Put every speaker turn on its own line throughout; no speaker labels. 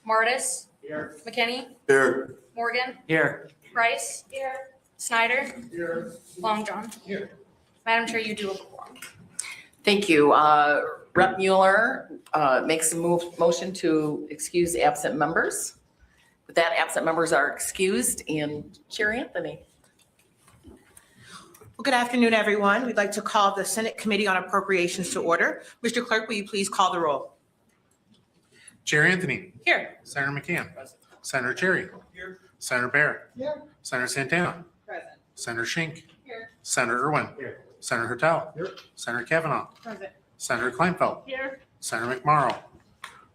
Martis.
Here.
McKinney.
Here.
Morgan.
Here.
Price. Here. Snyder.
Here.
Long John.
Here.
Madam Chair, you do have a quorum.
Thank you. Rep. Mueller makes a motion to excuse absent members. With that, absent members are excused. And Chair Anthony.
Well, good afternoon, everyone. We'd like to call the Senate Committee on Appropriations to order. Mr. Clerk, will you please call the roll?
Chair Anthony.
Here.
Senator McCann. Senator Cherry.
Here.
Senator Bear.
Here.
Senator Santana.
Present.
Senator Schenck.
Here.
Senator Irwin.
Here.
Senator Hertel.
Here.
Senator Kavanaugh.
Present.
Senator Kleinfeld.
Here.
Senator McMorrow.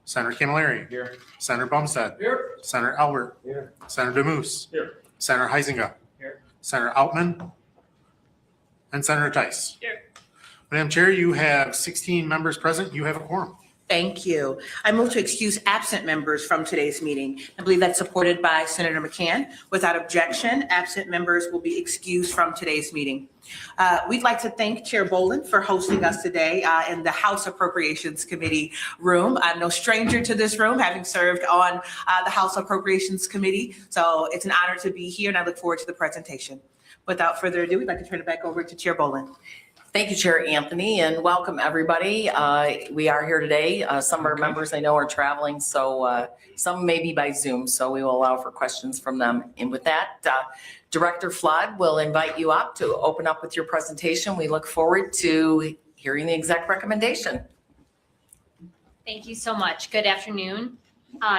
Senator Camilleri.
Here.
Senator Bumstead.
Here.
Senator Albert.
Here.
Senator DeMoose.
Here.
Senator Heisinger.
Here.
Senator Altman. And Senator Tice.
Here.
Madam Chair, you have 16 members present. You have a quorum.
Thank you. I move to excuse absent members from today's meeting. I believe that's supported by Senator McCann. Without objection, absent members will be excused from today's meeting. We'd like to thank Chair Boland for hosting us today in the House Appropriations Committee room. I'm no stranger to this room, having served on the House Appropriations Committee. So it's an honor to be here, and I look forward to the presentation. Without further ado, we'd like to turn it back over to Chair Boland.
Thank you, Chair Anthony, and welcome everybody. We are here today. Some of our members I know are traveling, so some may be by Zoom, so we will allow for questions from them. And with that, Director Flood will invite you up to open up with your presentation. We look forward to hearing the exec recommendation.
Thank you so much. Good afternoon,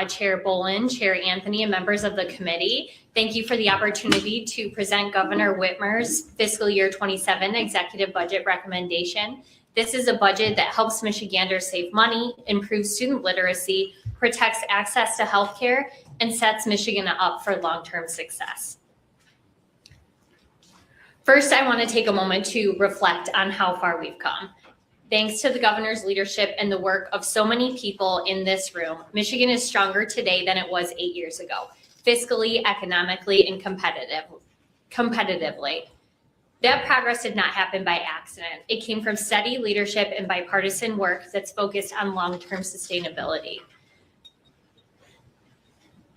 Chair Boland, Chair Anthony, and members of the committee. Thank you for the opportunity to present Governor Whitmer's Fiscal Year 27 Executive Budget Recommendation. This is a budget that helps Michiganders save money, improves student literacy, protects access to healthcare, and sets Michigan up for long-term success. First, I want to take a moment to reflect on how far we've come. Thanks to the governor's leadership and the work of so many people in this room, Michigan is stronger today than it was 8 years ago, fiscally, economically, and competitively. That progress did not happen by accident. It came from steady leadership and bipartisan work that's focused on long-term sustainability.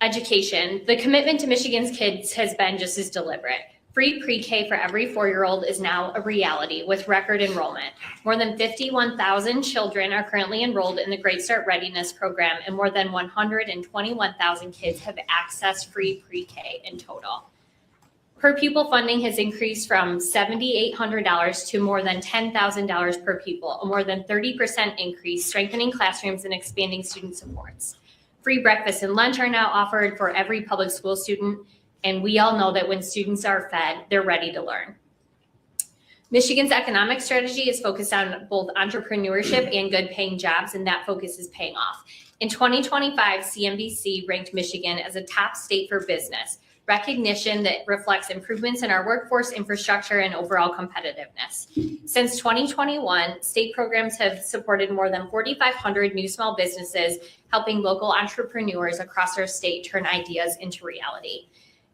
Education. The commitment to Michigan's kids has been just as deliberate. Free pre-K for every 4-year-old is now a reality with record enrollment. More than 51,000 children are currently enrolled in the Great Start Readiness Program, and more than 121,000 kids have accessed free pre-K in total. Per pupil funding has increased from $7,800 to more than $10,000 per pupil, a more than 30% increase, strengthening classrooms and expanding student supports. Free breakfast and lunch are now offered for every public school student. And we all know that when students are fed, they're ready to learn. Michigan's economic strategy is focused on both entrepreneurship and good paying jobs, and that focus is paying off. In 2025, CNBC ranked Michigan as a top state for business, recognition that reflects improvements in our workforce infrastructure and overall competitiveness. Since 2021, state programs have supported more than 4,500 new small businesses, helping local entrepreneurs across our state turn ideas into reality.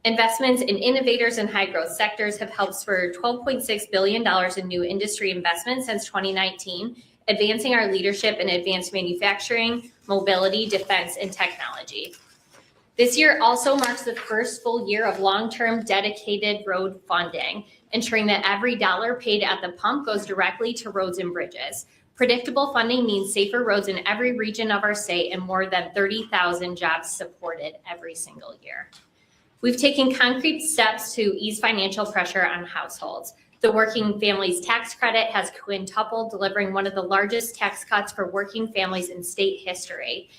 Investments in innovators and high-growth sectors have helped spur $12.6 billion in new industry investment since 2019, advancing our leadership in advanced manufacturing, mobility, defense, and technology. This year also marks the first full year of long-term dedicated road funding, ensuring that every dollar paid at the pump goes directly to roads and bridges. Predictable funding means safer roads in every region of our state and more than 30,000 jobs supported every single year. We've taken concrete steps to ease financial pressure on households. The Working Families Tax Credit has quintupled, delivering one of the largest tax cuts for working families in state history.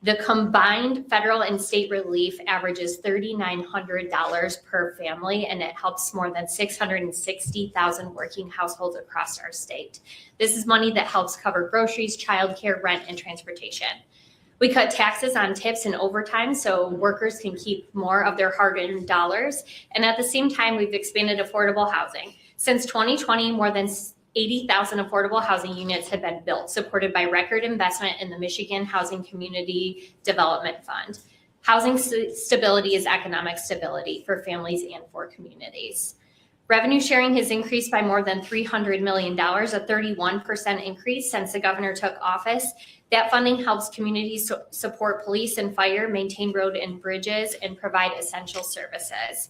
The combined federal and state relief averages $3,900 per family, and it helps more than 660,000 working households across our state. This is money that helps cover groceries, childcare, rent, and transportation. We cut taxes on tips and overtime so workers can keep more of their hard-earned dollars. And at the same time, we've expanded affordable housing. Since 2020, more than 80,000 affordable housing units have been built, supported by record investment in the Michigan Housing Community Development Fund. Housing stability is economic stability for families and for communities. Revenue sharing has increased by more than $300 million, a 31% increase since the governor took office. That funding helps communities support police and fire, maintain road and bridges, and provide essential services.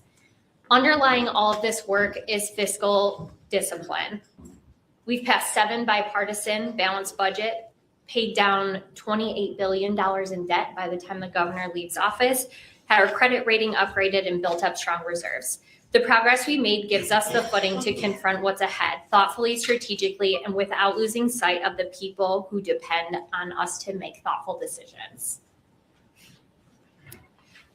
Underlying all of this work is fiscal discipline. We've passed 7 bipartisan balanced budget, paid down $28 billion in debt by the time the governor leaves office, had our credit rating upgraded, and built up strong reserves. The progress we made gives us the footing to confront what's ahead, thoughtfully, strategically, and without losing sight of the people who depend on us to make thoughtful decisions.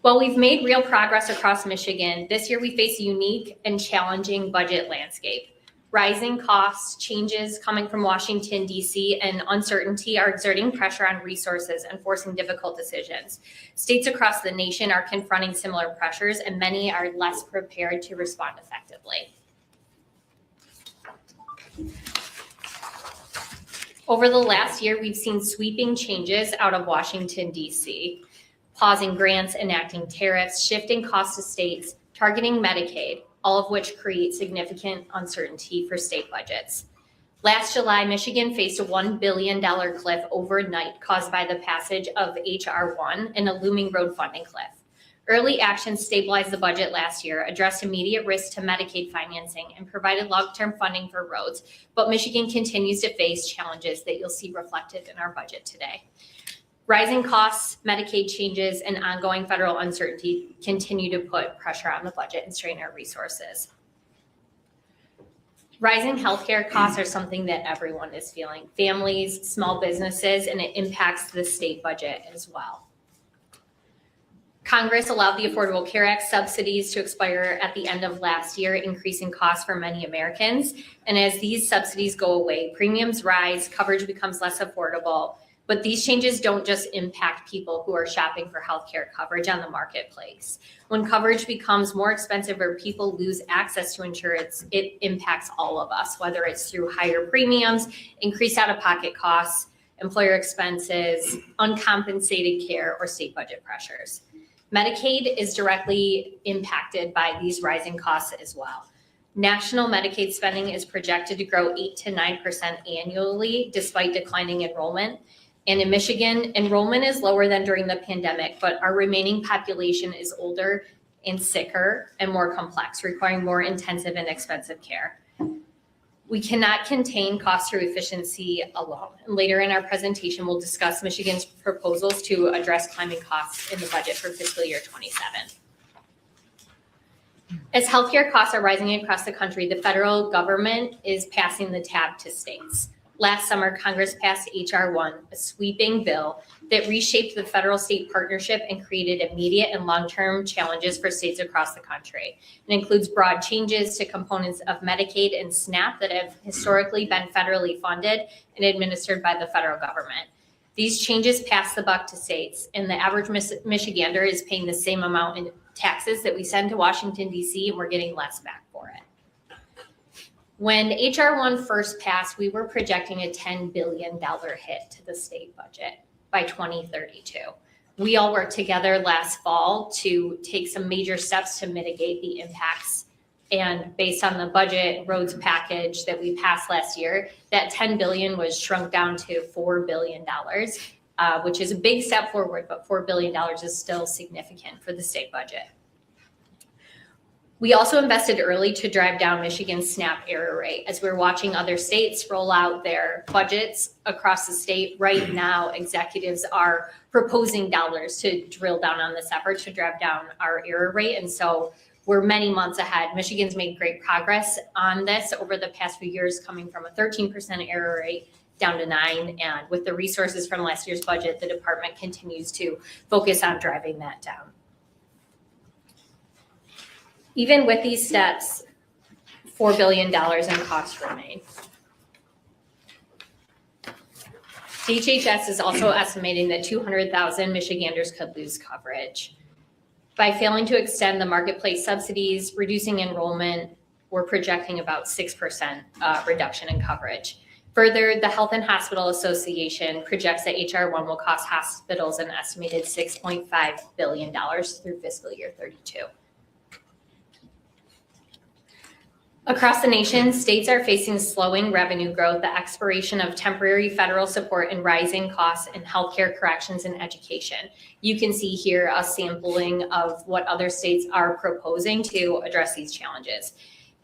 While we've made real progress across Michigan, this year we face a unique and challenging budget landscape. Rising costs, changes coming from Washington, D.C., and uncertainty are exerting pressure on resources and forcing difficult decisions. States across the nation are confronting similar pressures, and many are less prepared to respond effectively. Over the last year, we've seen sweeping changes out of Washington, D.C., pausing grants, enacting tariffs, shifting costs to states, targeting Medicaid, all of which create significant uncertainty for state budgets. Last July, Michigan faced a $1 billion cliff overnight caused by the passage of H.R. 1 and a looming road funding cliff. Early actions stabilized the budget last year, addressed immediate risks to Medicaid financing, and provided long-term funding for roads, but Michigan continues to face challenges that you'll see reflected in our budget today. Rising costs, Medicaid changes, and ongoing federal uncertainty continue to put pressure on the budget and strain our resources. Rising healthcare costs are something that everyone is feeling, families, small businesses, and it impacts the state budget as well. Congress allowed the Affordable Care Act subsidies to expire at the end of last year, increasing costs for many Americans. And as these subsidies go away, premiums rise, coverage becomes less affordable. But these changes don't just impact people who are shopping for healthcare coverage on the marketplace. When coverage becomes more expensive or people lose access to insurance, it impacts all of us, whether it's through higher premiums, increased out-of-pocket costs, employer expenses, uncompensated care, or state budget pressures. Medicaid is directly impacted by these rising costs as well. National Medicaid spending is projected to grow 8 to 9% annually despite declining enrollment. And in Michigan, enrollment is lower than during the pandemic, but our remaining population is older and sicker and more complex, requiring more intensive and expensive care. We cannot contain cost through efficiency alone. And later in our presentation, we'll discuss Michigan's proposals to address climbing costs in the budget for fiscal year 27. As healthcare costs are rising across the country, the federal government is passing the tab to states. Last summer, Congress passed H.R. 1, a sweeping bill that reshaped the federal-state partnership and created immediate and long-term challenges for states across the country. It includes broad changes to components of Medicaid and SNAP that have historically been federally funded and administered by the federal government. These changes pass the buck to states, and the average Michigander is paying the same amount in taxes that we send to Washington, D.C., and we're getting less back for it. When H.R. 1 first passed, we were projecting a $10 billion hit to the state budget by 2032. We all worked together last fall to take some major steps to mitigate the impacts. And based on the budget roads package that we passed last year, that $10 billion was shrunk down to $4 billion, which is a big step forward, but $4 billion is still significant for the state budget. We also invested early to drive down Michigan's SNAP error rate. As we're watching other states roll out their budgets across the state, right now executives are proposing dollars to drill down on this effort to drive down our error rate. And so we're many months ahead. Michigan's made great progress on this over the past few years, coming from a 13% error rate down to 9%. And with the resources from last year's budget, the department continues to focus on driving that down. Even with these steps, $4 billion in costs remain. DHHS is also estimating that 200,000 Michiganders could lose coverage. By failing to extend the marketplace subsidies, reducing enrollment, we're projecting about 6% reduction in coverage. Further, the Health and Hospital Association projects that H.R. 1 will cost hospitals an estimated $6.5 billion through fiscal year 32. Across the nation, states are facing slowing revenue growth, the expiration of temporary federal support, and rising costs in healthcare, corrections, and education. You can see here a sampling of what other states are proposing to address these challenges.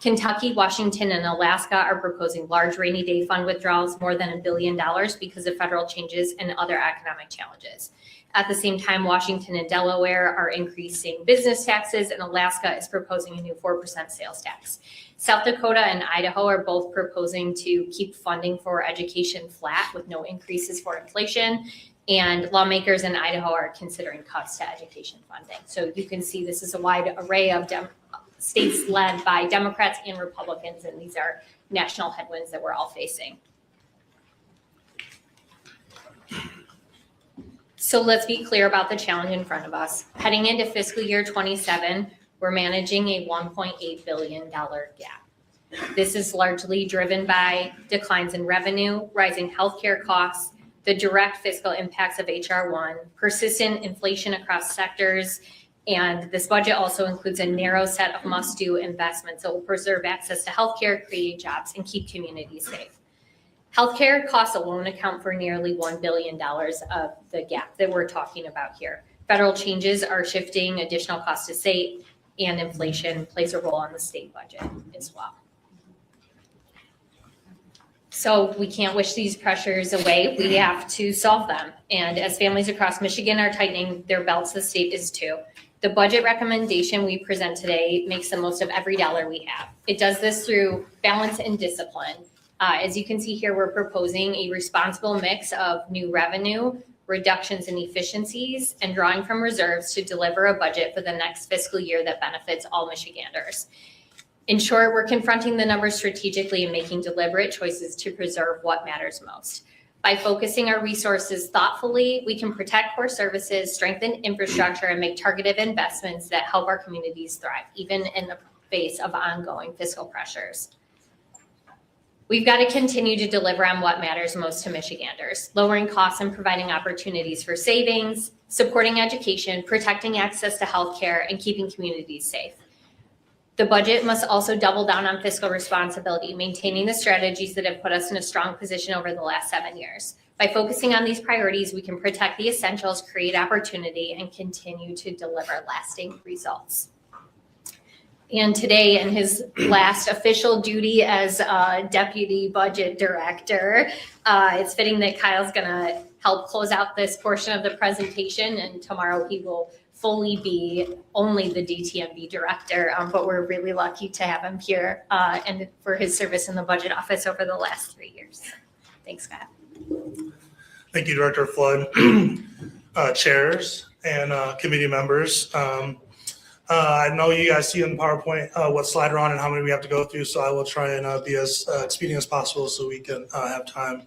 Kentucky, Washington, and Alaska are proposing large rainy day fund withdrawals, more than $1 billion because of federal changes and other economic challenges. At the same time, Washington and Delaware are increasing business taxes, and Alaska is proposing a new 4% sales tax. South Dakota and Idaho are both proposing to keep funding for education flat with no increases for inflation. And lawmakers in Idaho are considering cuts to education funding. So you can see this is a wide array of states led by Democrats and Republicans, and these are national headwinds that we're all facing. So let's be clear about the challenge in front of us. Heading into fiscal year 27, we're managing a $1.8 billion gap. This is largely driven by declines in revenue, rising healthcare costs, the direct fiscal impacts of HR 1, persistent inflation across sectors, and this budget also includes a narrow set of must-do investments that will preserve access to healthcare, create jobs, and keep communities safe. Healthcare costs alone account for nearly $1 billion of the gap that we're talking about here. Federal changes are shifting additional costs to state, and inflation plays a role on the state budget as well. So we can't wish these pressures away. We have to solve them. And as families across Michigan are tightening their belts, the state is too. The budget recommendation we present today makes the most of every dollar we have. It does this through balance and discipline. As you can see here, we're proposing a responsible mix of new revenue, reductions in efficiencies, and drawing from reserves to deliver a budget for the next fiscal year that benefits all Michiganders. In short, we're confronting the numbers strategically and making deliberate choices to preserve what matters most. By focusing our resources thoughtfully, we can protect core services, strengthen infrastructure, and make targeted investments that help our communities thrive, even in the face of ongoing fiscal pressures. We've got to continue to deliver on what matters most to Michiganders, lowering costs and providing opportunities for savings, supporting education, protecting access to healthcare, and keeping communities safe. The budget must also double down on fiscal responsibility, maintaining the strategies that have put us in a strong position over the last 7 years. By focusing on these priorities, we can protect the essentials, create opportunity, and continue to deliver lasting results. And today, in his last official duty as Deputy Budget Director, it's fitting that Kyle's gonna help close out this portion of the presentation, and tomorrow he will fully be only the DTMB Director, but we're really lucky to have him here and for his service in the Budget Office over the last 3 years. Thanks, Scott.
Thank you, Director Flood, chairs, and committee members. I know you guys see in the PowerPoint what slide we're on and how many we have to go through, so I will try and be as expedient as possible so we can have time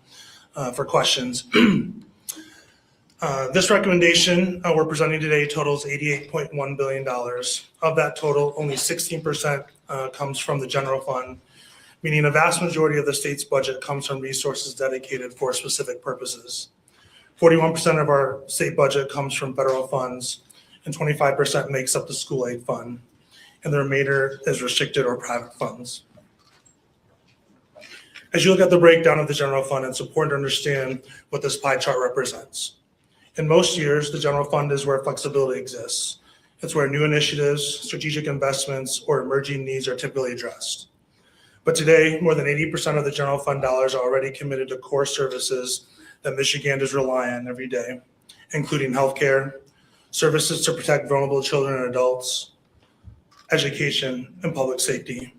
for questions. This recommendation we're presenting today totals $88.1 billion. Of that total, only 16% comes from the general fund, meaning a vast majority of the state's budget comes from resources dedicated for specific purposes. 41% of our state budget comes from federal funds, and 25% makes up the school aid fund, and the remainder is restricted or private funds. As you look at the breakdown of the general fund, it's important to understand what this pie chart represents. In most years, the general fund is where flexibility exists. It's where new initiatives, strategic investments, or emerging needs are typically addressed. But today, more than 80% of the general fund dollars are already committed to core services that Michiganders rely on every day, including healthcare, services to protect vulnerable children and adults, education, and public safety.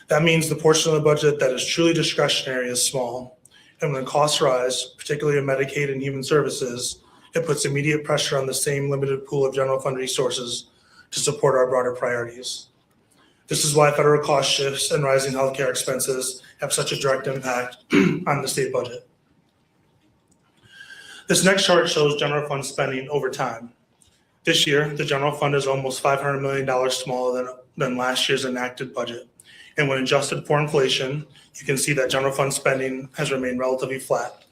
That means the portion of the budget that is truly discretionary is small. And when costs rise, particularly in Medicaid and human services, it puts immediate pressure on the same limited pool of general fund resources to support our broader priorities. This is why federal cost shifts and rising healthcare expenses have such a direct impact on the state budget. This next chart shows general fund spending over time. This year, the general fund is almost $500 million smaller than last year's enacted budget. And when adjusted for inflation, you can see that general fund spending has remained relatively flat,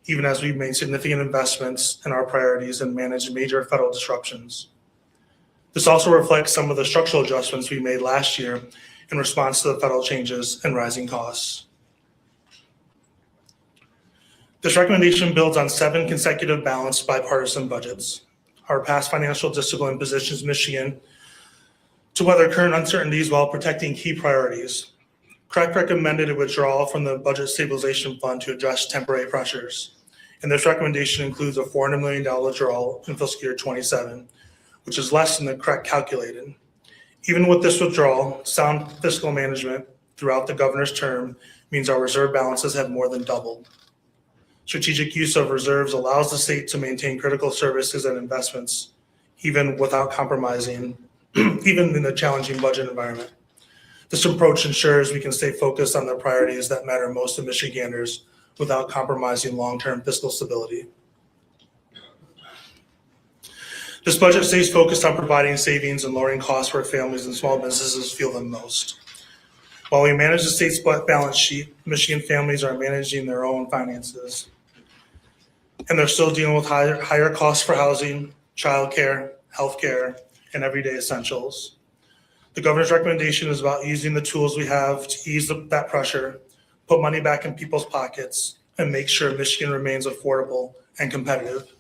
even as we've made significant investments in our priorities and managed major federal disruptions. This also reflects some of the structural adjustments we made last year in response to the federal changes and rising costs. This recommendation builds on 7 consecutive balanced bipartisan budgets. Our past financial discipline positions Michigan to weather current uncertainties while protecting key priorities. CREC recommended a withdrawal from the Budget Stabilization Fund to address temporary pressures. And this recommendation includes a $400 million withdrawal in fiscal year 27, which is less than the CREC calculated. Even with this withdrawal, sound fiscal management throughout the governor's term means our reserve balances have more than doubled. Strategic use of reserves allows the state to maintain critical services and investments, even without compromising, even in a challenging budget environment. This approach ensures we can stay focused on the priorities that matter most to Michiganders without compromising long-term fiscal stability. This budget stays focused on providing savings and lowering costs where families and small businesses feel them most. While we manage the state's balance sheet, Michigan families are managing their own finances. And they're still dealing with higher costs for housing, childcare, healthcare, and everyday essentials. The governor's recommendation is about using the tools we have to ease that pressure, put money back in people's pockets, and make sure Michigan remains affordable and competitive.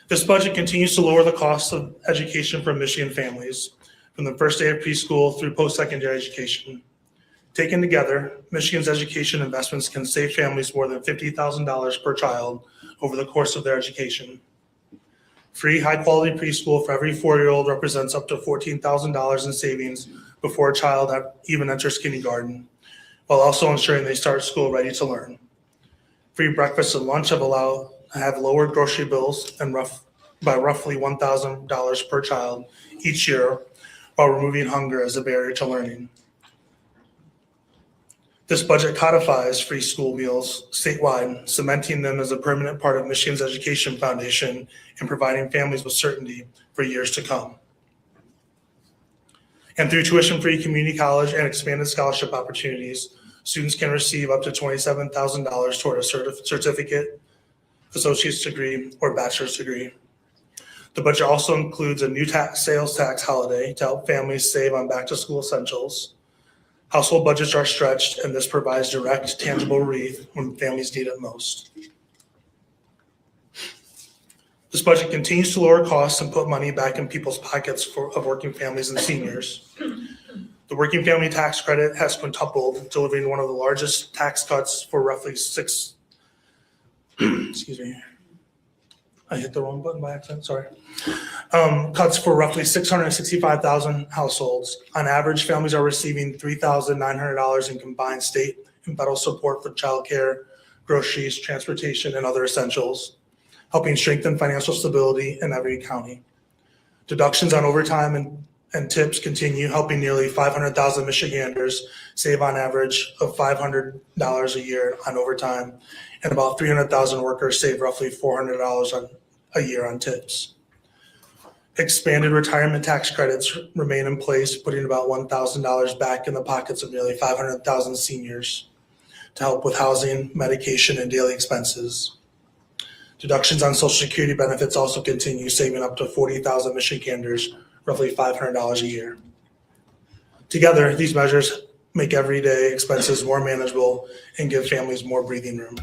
This budget continues to lower the cost of education for Michigan families, from the first day of preschool through post-secondary education. Taken together, Michigan's education investments can save families more than $50,000 per child over the course of their education. Free, high-quality preschool for every 4-year-old represents up to $14,000 in savings before a child even enters kindergarten, while also ensuring they start school ready to learn. Free breakfast and lunch have lowered grocery bills by roughly $1,000 per child each year, while removing hunger as a barrier to learning. This budget codifies free school meals statewide, cementing them as a permanent part of Michigan's education foundation and providing families with certainty for years to come. And through tuition-free community college and expanded scholarship opportunities, students can receive up to $27,000 toward a certificate, associate's degree, or bachelor's degree. The budget also includes a new sales tax holiday to help families save on back-to-school essentials. Household budgets are stretched, and this provides direct, tangible relief when families need it most. This budget continues to lower costs and put money back in people's pockets of working families and seniors. The working family tax credit has quintupled, delivering one of the largest tax cuts for roughly excuse me. I hit the wrong button by accident, sorry. Cuts for roughly 665,000 households. On average, families are receiving $3,900 in combined state and federal support for childcare, groceries, transportation, and other essentials, helping strengthen financial stability in every county. Deductions on overtime and tips continue, helping nearly 500,000 Michiganders save on average of $500 a year on overtime, and about 300,000 workers save roughly $400 a year on tips. Expanded retirement tax credits remain in place, putting about $1,000 back in the pockets of nearly 500,000 seniors to help with housing, medication, and daily expenses. Deductions on Social Security benefits also continue, saving up to 40,000 Michiganders roughly $500 a year. Together, these measures make everyday expenses more manageable and give families more breathing room.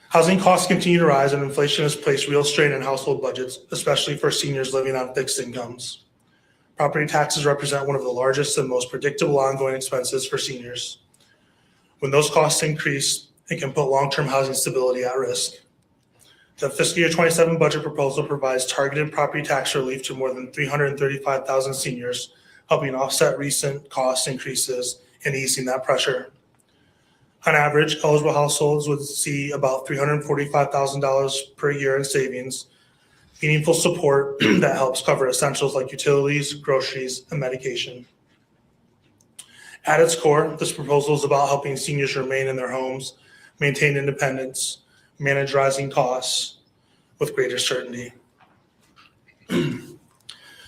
Housing costs continue to rise, and inflation has placed real strain on household budgets, especially for seniors living on fixed incomes. Property taxes represent one of the largest and most predictable ongoing expenses for seniors. When those costs increase, it can put long-term housing stability at risk. The fiscal year 27 budget proposal provides targeted property tax relief to more than 335,000 seniors, helping offset recent cost increases and easing that pressure. On average, eligible households would see about $345,000 per year in savings, meaningful support that helps cover essentials like utilities, groceries, and medication. At its core, this proposal is about helping seniors remain in their homes, maintain independence, manage rising costs with greater certainty.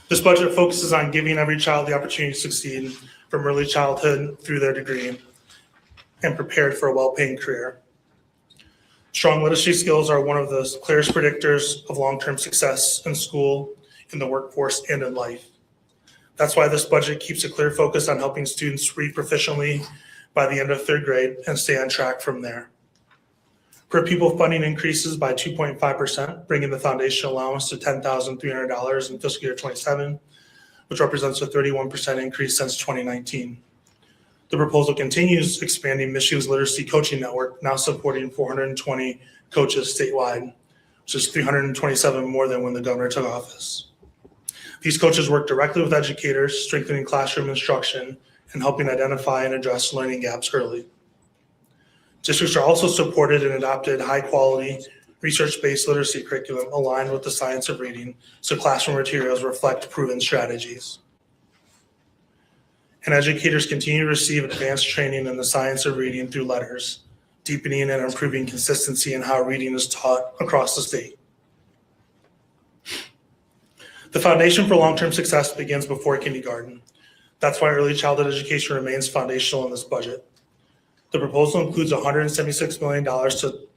This budget focuses on giving every child the opportunity to succeed from early childhood through their degree and prepared for a well-paying career. Strong literacy skills are one of the clearest predictors of long-term success in school in the workforce and in life. That's why this budget keeps a clear focus on helping students read proficiently by the end of third grade and stay on track from there. Per pupil funding increases by 2.5%, bringing the foundation allowance to $10,300 in fiscal year 27, which represents a 31% increase since 2019. The proposal continues expanding Michigan's literacy coaching network, now supporting 420 coaches statewide, which is 327 more than when the governor took office. These coaches work directly with educators, strengthening classroom instruction and helping identify and address learning gaps early. Districts are also supported and adopted high-quality, research-based literacy curriculum aligned with the science of reading, so classroom materials reflect proven strategies. And educators continue to receive advanced training in the science of reading through letters, deepening and improving consistency in how reading is taught across the state. The foundation for long-term success begins before kindergarten. That's why early childhood education remains foundational in this budget. The proposal includes $176 million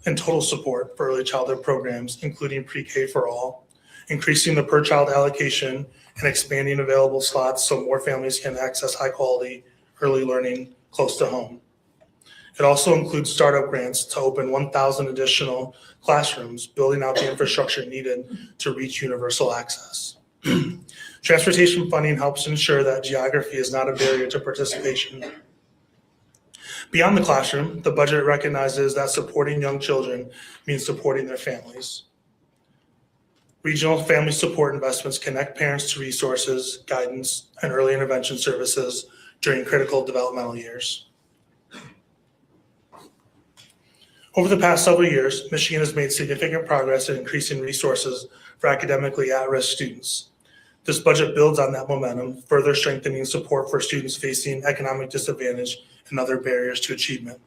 in total support for early childhood programs, including pre-K for all, increasing the per-child allocation and expanding available slots so more families can access high-quality early learning close to home. It also includes startup grants to open 1,000 additional classrooms, building out the infrastructure needed to reach universal access. Transportation funding helps ensure that geography is not a barrier to participation. Beyond the classroom, the budget recognizes that supporting young children means supporting their families. Regional family support investments connect parents to resources, guidance, and early intervention services during critical developmental years. Over the past several years, Michigan has made significant progress in increasing resources for academically at-risk students. This budget builds on that momentum, further strengthening support for students facing economic disadvantage and other barriers to achievement.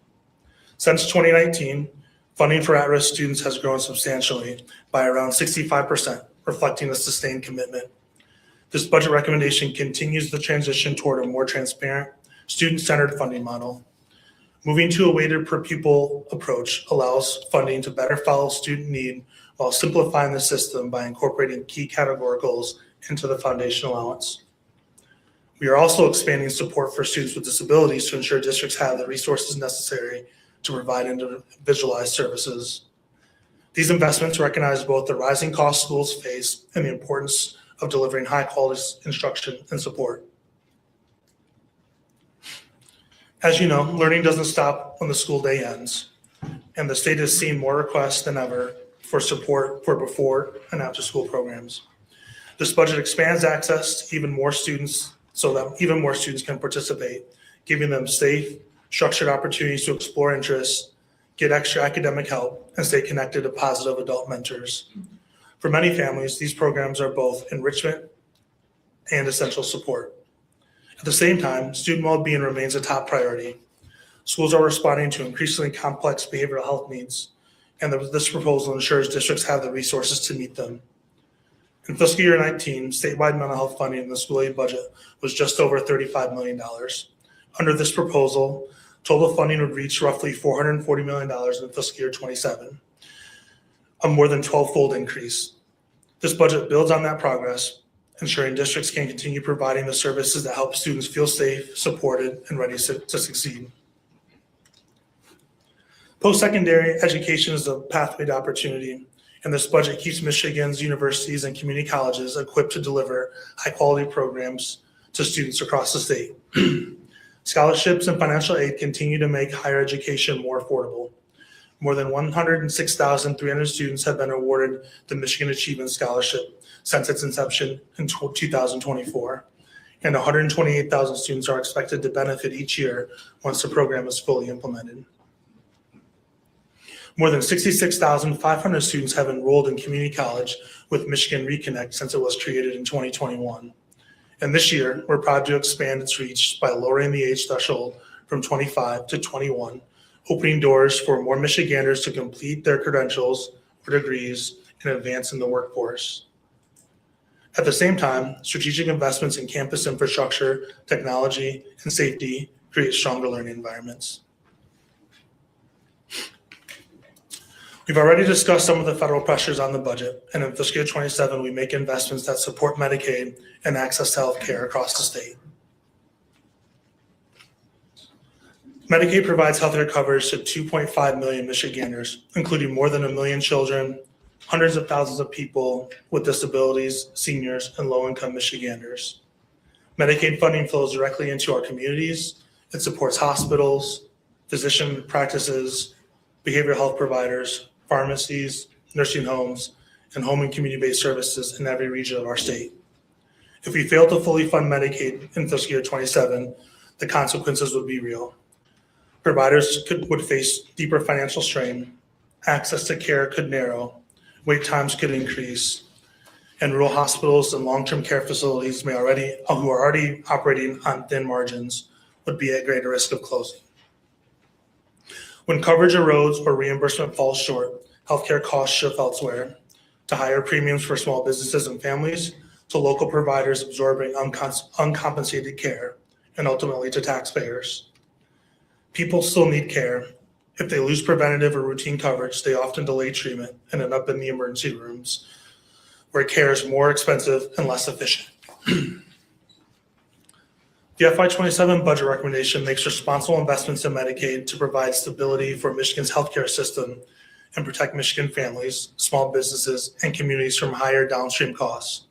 Since 2019, funding for at-risk students has grown substantially by around 65%, reflecting a sustained commitment. This budget recommendation continues the transition toward a more transparent, student-centered funding model. Moving to a weighted per pupil approach allows funding to better follow student need while simplifying the system by incorporating key categoricals into the foundation allowance. We are also expanding support for students with disabilities to ensure districts have the resources necessary to provide individualized services. These investments recognize both the rising costs schools face and the importance of delivering high-quality instruction and support. As you know, learning doesn't stop when the school day ends, and the state has seen more requests than ever for support for before and after school programs. This budget expands access to even more students so that even more students can participate, giving them safe, structured opportunities to explore interests, get extra academic help, and stay connected to positive adult mentors. For many families, these programs are both enrichment and essential support. At the same time, student well-being remains a top priority. Schools are responding to increasingly complex behavioral health needs, and this proposal ensures districts have the resources to meet them. In fiscal year 19, statewide mental health funding in the school aid budget was just over $35 million. Under this proposal, total funding would reach roughly $440 million in fiscal year 27, a more than 12-fold increase. This budget builds on that progress, ensuring districts can continue providing the services that help students feel safe, supported, and ready to succeed. Post-secondary education is a pathway to opportunity, and this budget keeps Michigan's universities and community colleges equipped to deliver high-quality programs to students across the state. Scholarships and financial aid continue to make higher education more affordable. More than 106,300 students have been awarded the Michigan Achievement Scholarship since its inception in 2024, and 128,000 students are expected to benefit each year once the program is fully implemented. More than 66,500 students have enrolled in community college with Michigan Reconnect since it was created in 2021. And this year, we're proud to expand its reach by lowering the age threshold from 25 to 21, opening doors for more Michiganders to complete their credentials or degrees and advance in the workforce. At the same time, strategic investments in campus infrastructure, technology, and safety create stronger learning environments. We've already discussed some of the federal pressures on the budget, and in fiscal year 27, we make investments that support Medicaid and access to health care across the state. Medicaid provides healthcare coverage to 2.5 million Michiganders, including more than 1 million children, hundreds of thousands of people with disabilities, seniors, and low-income Michiganders. Medicaid funding flows directly into our communities. It supports hospitals, physician practices, behavioral health providers, pharmacies, nursing homes, and home and community-based services in every region of our state. If we fail to fully fund Medicaid in fiscal year 27, the consequences would be real. Providers would face deeper financial strain, access to care could narrow, wait times could increase, and rural hospitals and long-term care facilities who are already operating on thin margins would be at greater risk of closing. When coverage erodes or reimbursement falls short, healthcare costs shift elsewhere, to higher premiums for small businesses and families, to local providers absorbing uncompensated care, and ultimately to taxpayers. People still need care. If they lose preventative or routine coverage, they often delay treatment and end up in the emergency rooms, where care is more expensive and less efficient. The FY27 budget recommendation makes responsible investments in Medicaid to provide stability for Michigan's healthcare system and protect Michigan families, small businesses, and communities from higher downstream costs.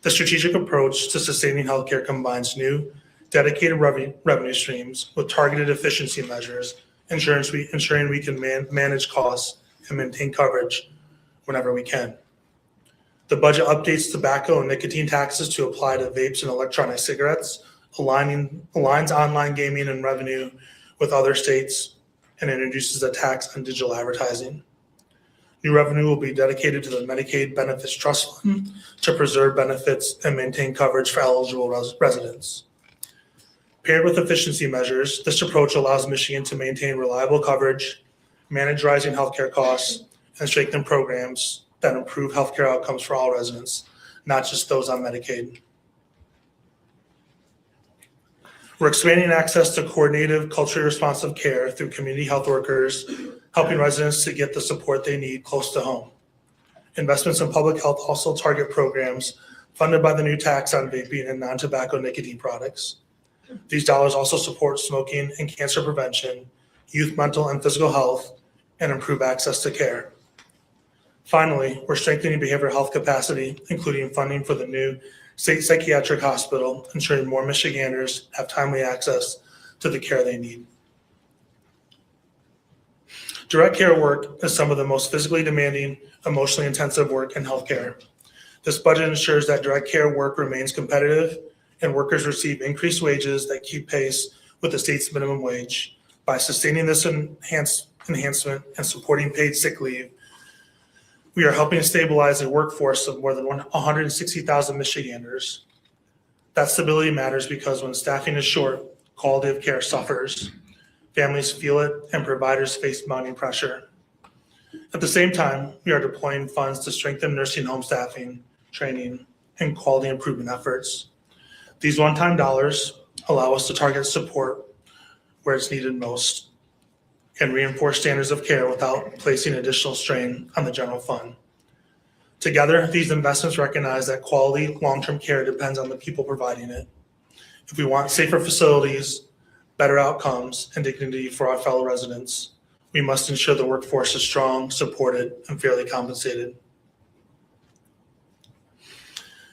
The strategic approach to sustaining healthcare combines new, dedicated revenue streams with targeted efficiency measures, ensuring we can manage costs and maintain coverage whenever we can. The budget updates tobacco and nicotine taxes to apply to vapes and electronic cigarettes, aligns online gaming and revenue with other states, and introduces a tax on digital advertising. New revenue will be dedicated to the Medicaid Benefits Trust Fund to preserve benefits and maintain coverage for eligible residents. Paired with efficiency measures, this approach allows Michigan to maintain reliable coverage, manage rising healthcare costs, and strengthen programs that improve healthcare outcomes for all residents, not just those on Medicaid. We're expanding access to coordinated, culturally responsive care through community health workers, helping residents to get the support they need close to home. Investments in public health also target programs funded by the new tax on vaping and non-tobacco nicotine products. These dollars also support smoking and cancer prevention, youth mental and physical health, and improve access to care. Finally, we're strengthening behavioral health capacity, including funding for the new state psychiatric hospital, ensuring more Michiganders have timely access to the care they need. Direct care work is some of the most physically demanding, emotionally intensive work in healthcare. This budget ensures that direct care work remains competitive and workers receive increased wages that keep pace with the state's minimum wage. By sustaining this enhancement and supporting paid sick leave, we are helping stabilize a workforce of more than 160,000 Michiganders. That stability matters because when staffing is short, quality of care suffers. Families feel it and providers face mounting pressure. At the same time, we are deploying funds to strengthen nursing home staffing, training, and quality improvement efforts. These one-time dollars allow us to target support where it's needed most and reinforce standards of care without placing additional strain on the general fund. Together, these investments recognize that quality long-term care depends on the people providing it. If we want safer facilities, better outcomes, and dignity for our fellow residents, we must ensure the workforce is strong, supported, and fairly compensated.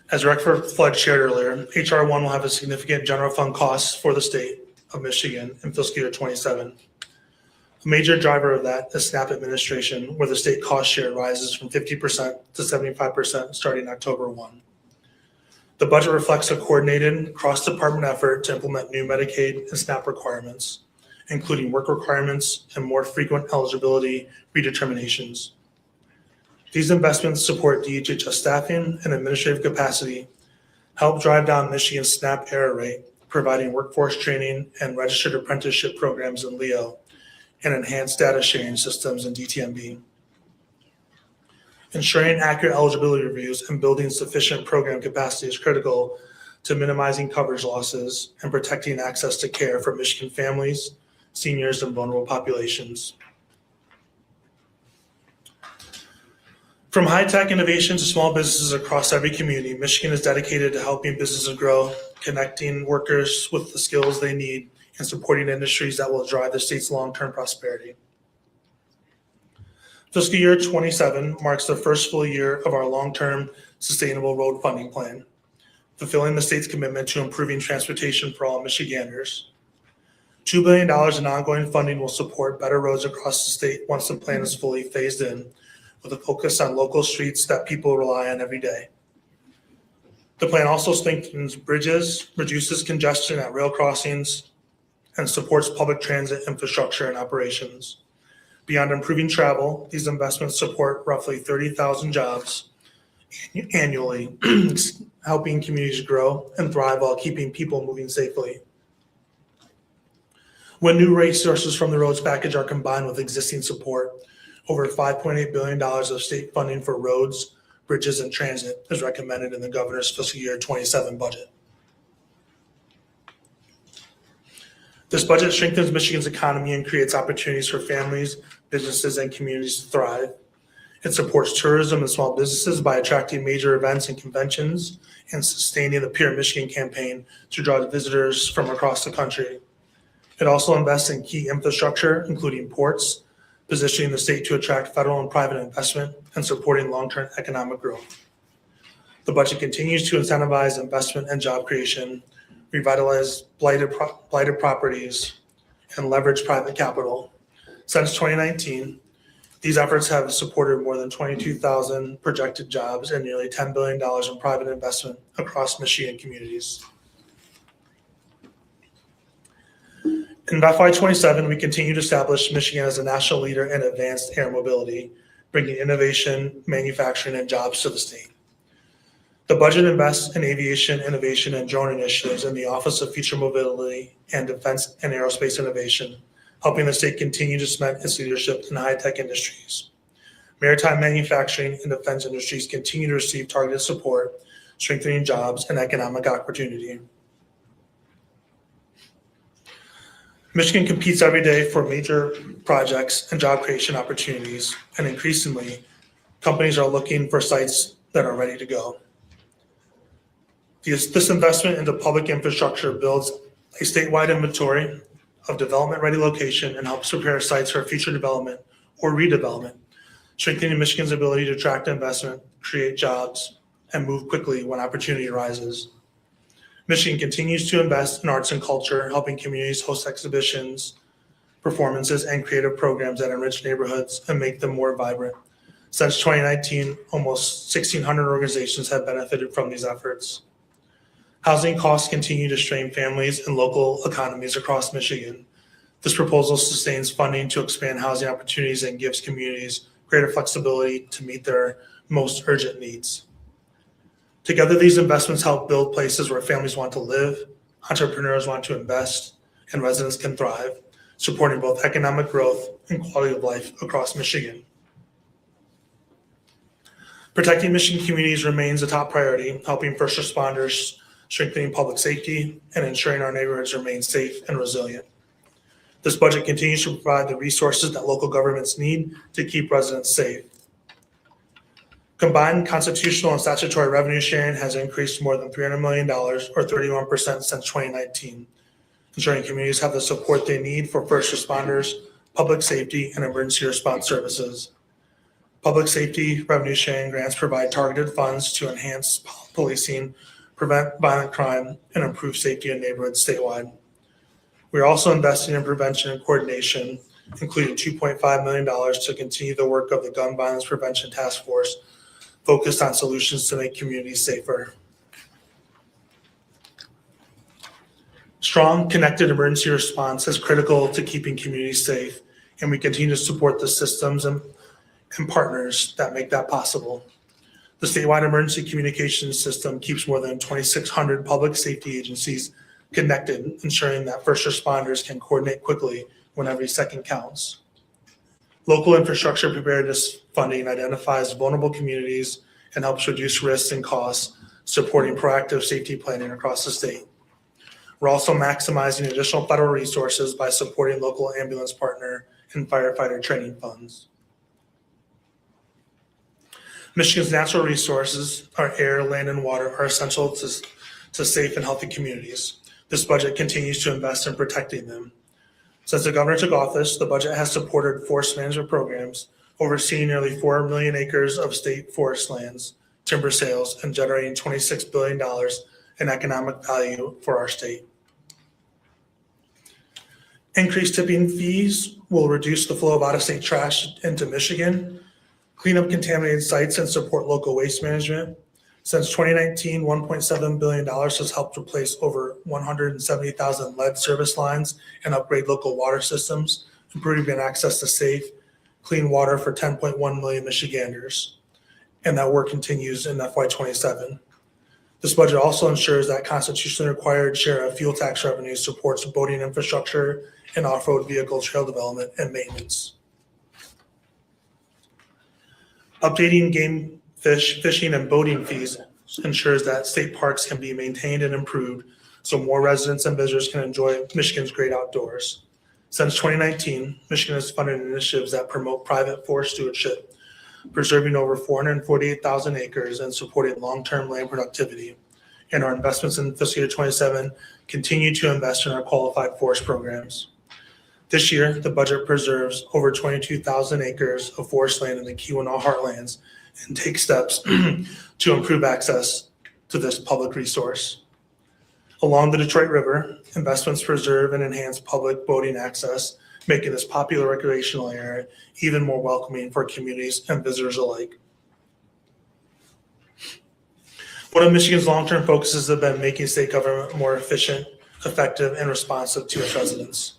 As Director Flood shared earlier, HR 1 will have a significant general fund costs for the state of Michigan in fiscal year 27. A major driver of that is SNAP administration, where the state cost share rises from 50% to 75% starting October 1. The budget reflects a coordinated cross-department effort to implement new Medicaid and SNAP requirements, including work requirements and more frequent eligibility redeterminations. These investments support DHHS staffing and administrative capacity, help drive down Michigan's SNAP error rate, providing workforce training and registered apprenticeship programs in LEO, and enhanced data sharing systems in DTMB. Ensuring accurate eligibility reviews and building sufficient program capacity is critical to minimizing coverage losses and protecting access to care for Michigan families, seniors, and vulnerable populations. From high-tech innovation to small businesses across every community, Michigan is dedicated to helping businesses grow, connecting workers with the skills they need, and supporting industries that will drive the state's long-term prosperity. Fiscal year 27 marks the first full year of our long-term sustainable road funding plan, fulfilling the state's commitment to improving transportation for all Michiganders. $2 billion in ongoing funding will support better roads across the state once the plan is fully phased in, with a focus on local streets that people rely on every day. The plan also strengthens bridges, reduces congestion at rail crossings, and supports public transit infrastructure and operations. Beyond improving travel, these investments support roughly 30,000 jobs annually, helping communities grow and thrive while keeping people moving safely. When new resources from the roads package are combined with existing support, over $5.8 billion of state funding for roads, bridges, and transit is recommended in the governor's fiscal year 27 budget. This budget strengthens Michigan's economy and creates opportunities for families, businesses, and communities to thrive. It supports tourism and small businesses by attracting major events and conventions and sustaining the Pure Michigan campaign to draw visitors from across the country. It also invests in key infrastructure, including ports, positioning the state to attract federal and private investment and supporting long-term economic growth. The budget continues to incentivize investment and job creation, revitalize blighted properties, and leverage private capital. Since 2019, these efforts have supported more than 22,000 projected jobs and nearly $10 billion in private investment across Michigan communities. In FY27, we continue to establish Michigan as a national leader in advanced air mobility, bringing innovation, manufacturing, and jobs to the state. The budget invests in aviation, innovation, and drone initiatives in the Office of Future Mobility and Defense and Aerospace Innovation, helping the state continue to cement its leadership in high-tech industries. Maritime manufacturing and defense industries continue to receive targeted support, strengthening jobs and economic opportunity. Michigan competes every day for major projects and job creation opportunities, and increasingly, companies are looking for sites that are ready to go. This investment into public infrastructure builds a statewide inventory of development-ready location and helps prepare sites for future development or redevelopment, strengthening Michigan's ability to attract investment, create jobs, and move quickly when opportunity arises. Michigan continues to invest in arts and culture, helping communities host exhibitions, performances, and creative programs that enrich neighborhoods and make them more vibrant. Since 2019, almost 1,600 organizations have benefited from these efforts. Housing costs continue to strain families and local economies across Michigan. This proposal sustains funding to expand housing opportunities and gives communities greater flexibility to meet their most urgent needs. Together, these investments help build places where families want to live, entrepreneurs want to invest, and residents can thrive, supporting both economic growth and quality of life across Michigan. Protecting Michigan communities remains a top priority, helping first responders, strengthening public safety, and ensuring our neighborhoods remain safe and resilient. This budget continues to provide the resources that local governments need to keep residents safe. Combined constitutional and statutory revenue sharing has increased more than $300 million, or 31% since 2019, ensuring communities have the support they need for first responders, public safety, and emergency response services. Public safety revenue sharing grants provide targeted funds to enhance policing, prevent violent crime, and improve safety in neighborhoods statewide. We are also investing in prevention and coordination, including $2.5 million to continue the work of the Gun Violence Prevention Task Force, focused on solutions to make communities safer. Strong, connected emergency response is critical to keeping communities safe, and we continue to support the systems and partners that make that possible. The statewide emergency communications system keeps more than 2,600 public safety agencies connected, ensuring that first responders can coordinate quickly when every second counts. Local infrastructure preparedness funding identifies vulnerable communities and helps reduce risks and costs, supporting proactive safety planning across the state. We're also maximizing additional federal resources by supporting local ambulance partner and firefighter training funds. Michigan's natural resources, our air, land, and water, are essential to safe and healthy communities. This budget continues to invest in protecting them. Since the governor took office, the budget has supported forest management programs, overseeing nearly 4 million acres of state forest lands, timber sales, and generating $26 billion in economic value for our state. Increased tipping fees will reduce the flow of out-of-state trash into Michigan, clean up contaminated sites, and support local waste management. Since 2019, $1.7 billion has helped replace over 170,000 lead service lines and upgrade local water systems, improving access to safe, clean water for 10.1 million Michiganders. And that work continues in FY27. This budget also ensures that constitutionally required share of fuel tax revenue supports boating infrastructure and off-road vehicle trail development and maintenance. Updating game fishing and boating fees ensures that state parks can be maintained and improved so more residents and visitors can enjoy Michigan's great outdoors. Since 2019, Michigan has funded initiatives that promote private forest stewardship, preserving over 448,000 acres and supporting long-term land productivity. And our investments in fiscal year 27 continue to invest in our qualified forest programs. This year, the budget preserves over 22,000 acres of forest land in the Keweenaw heartlands and takes steps to improve access to this public resource. Along the Detroit River, investments preserve and enhance public boating access, making this popular recreational area even more welcoming for communities and visitors alike. One of Michigan's long-term focuses have been making state government more efficient, effective, and responsive to its residents.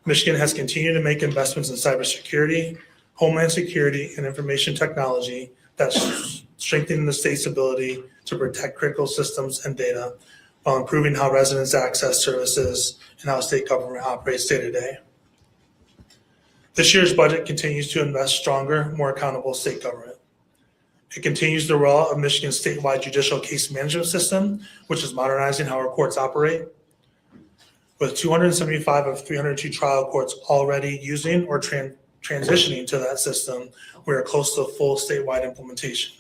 Michigan has continued to make investments in cybersecurity, homeland security, and information technology that's strengthening the state's ability to protect critical systems and data while improving how residents access services and how state government operates day to day. This year's budget continues to invest stronger, more accountable state government. It continues the rollout of Michigan's statewide judicial case management system, which is modernizing how our courts operate. With 275 of 302 trial courts already using or transitioning to that system, we are close to full statewide implementation.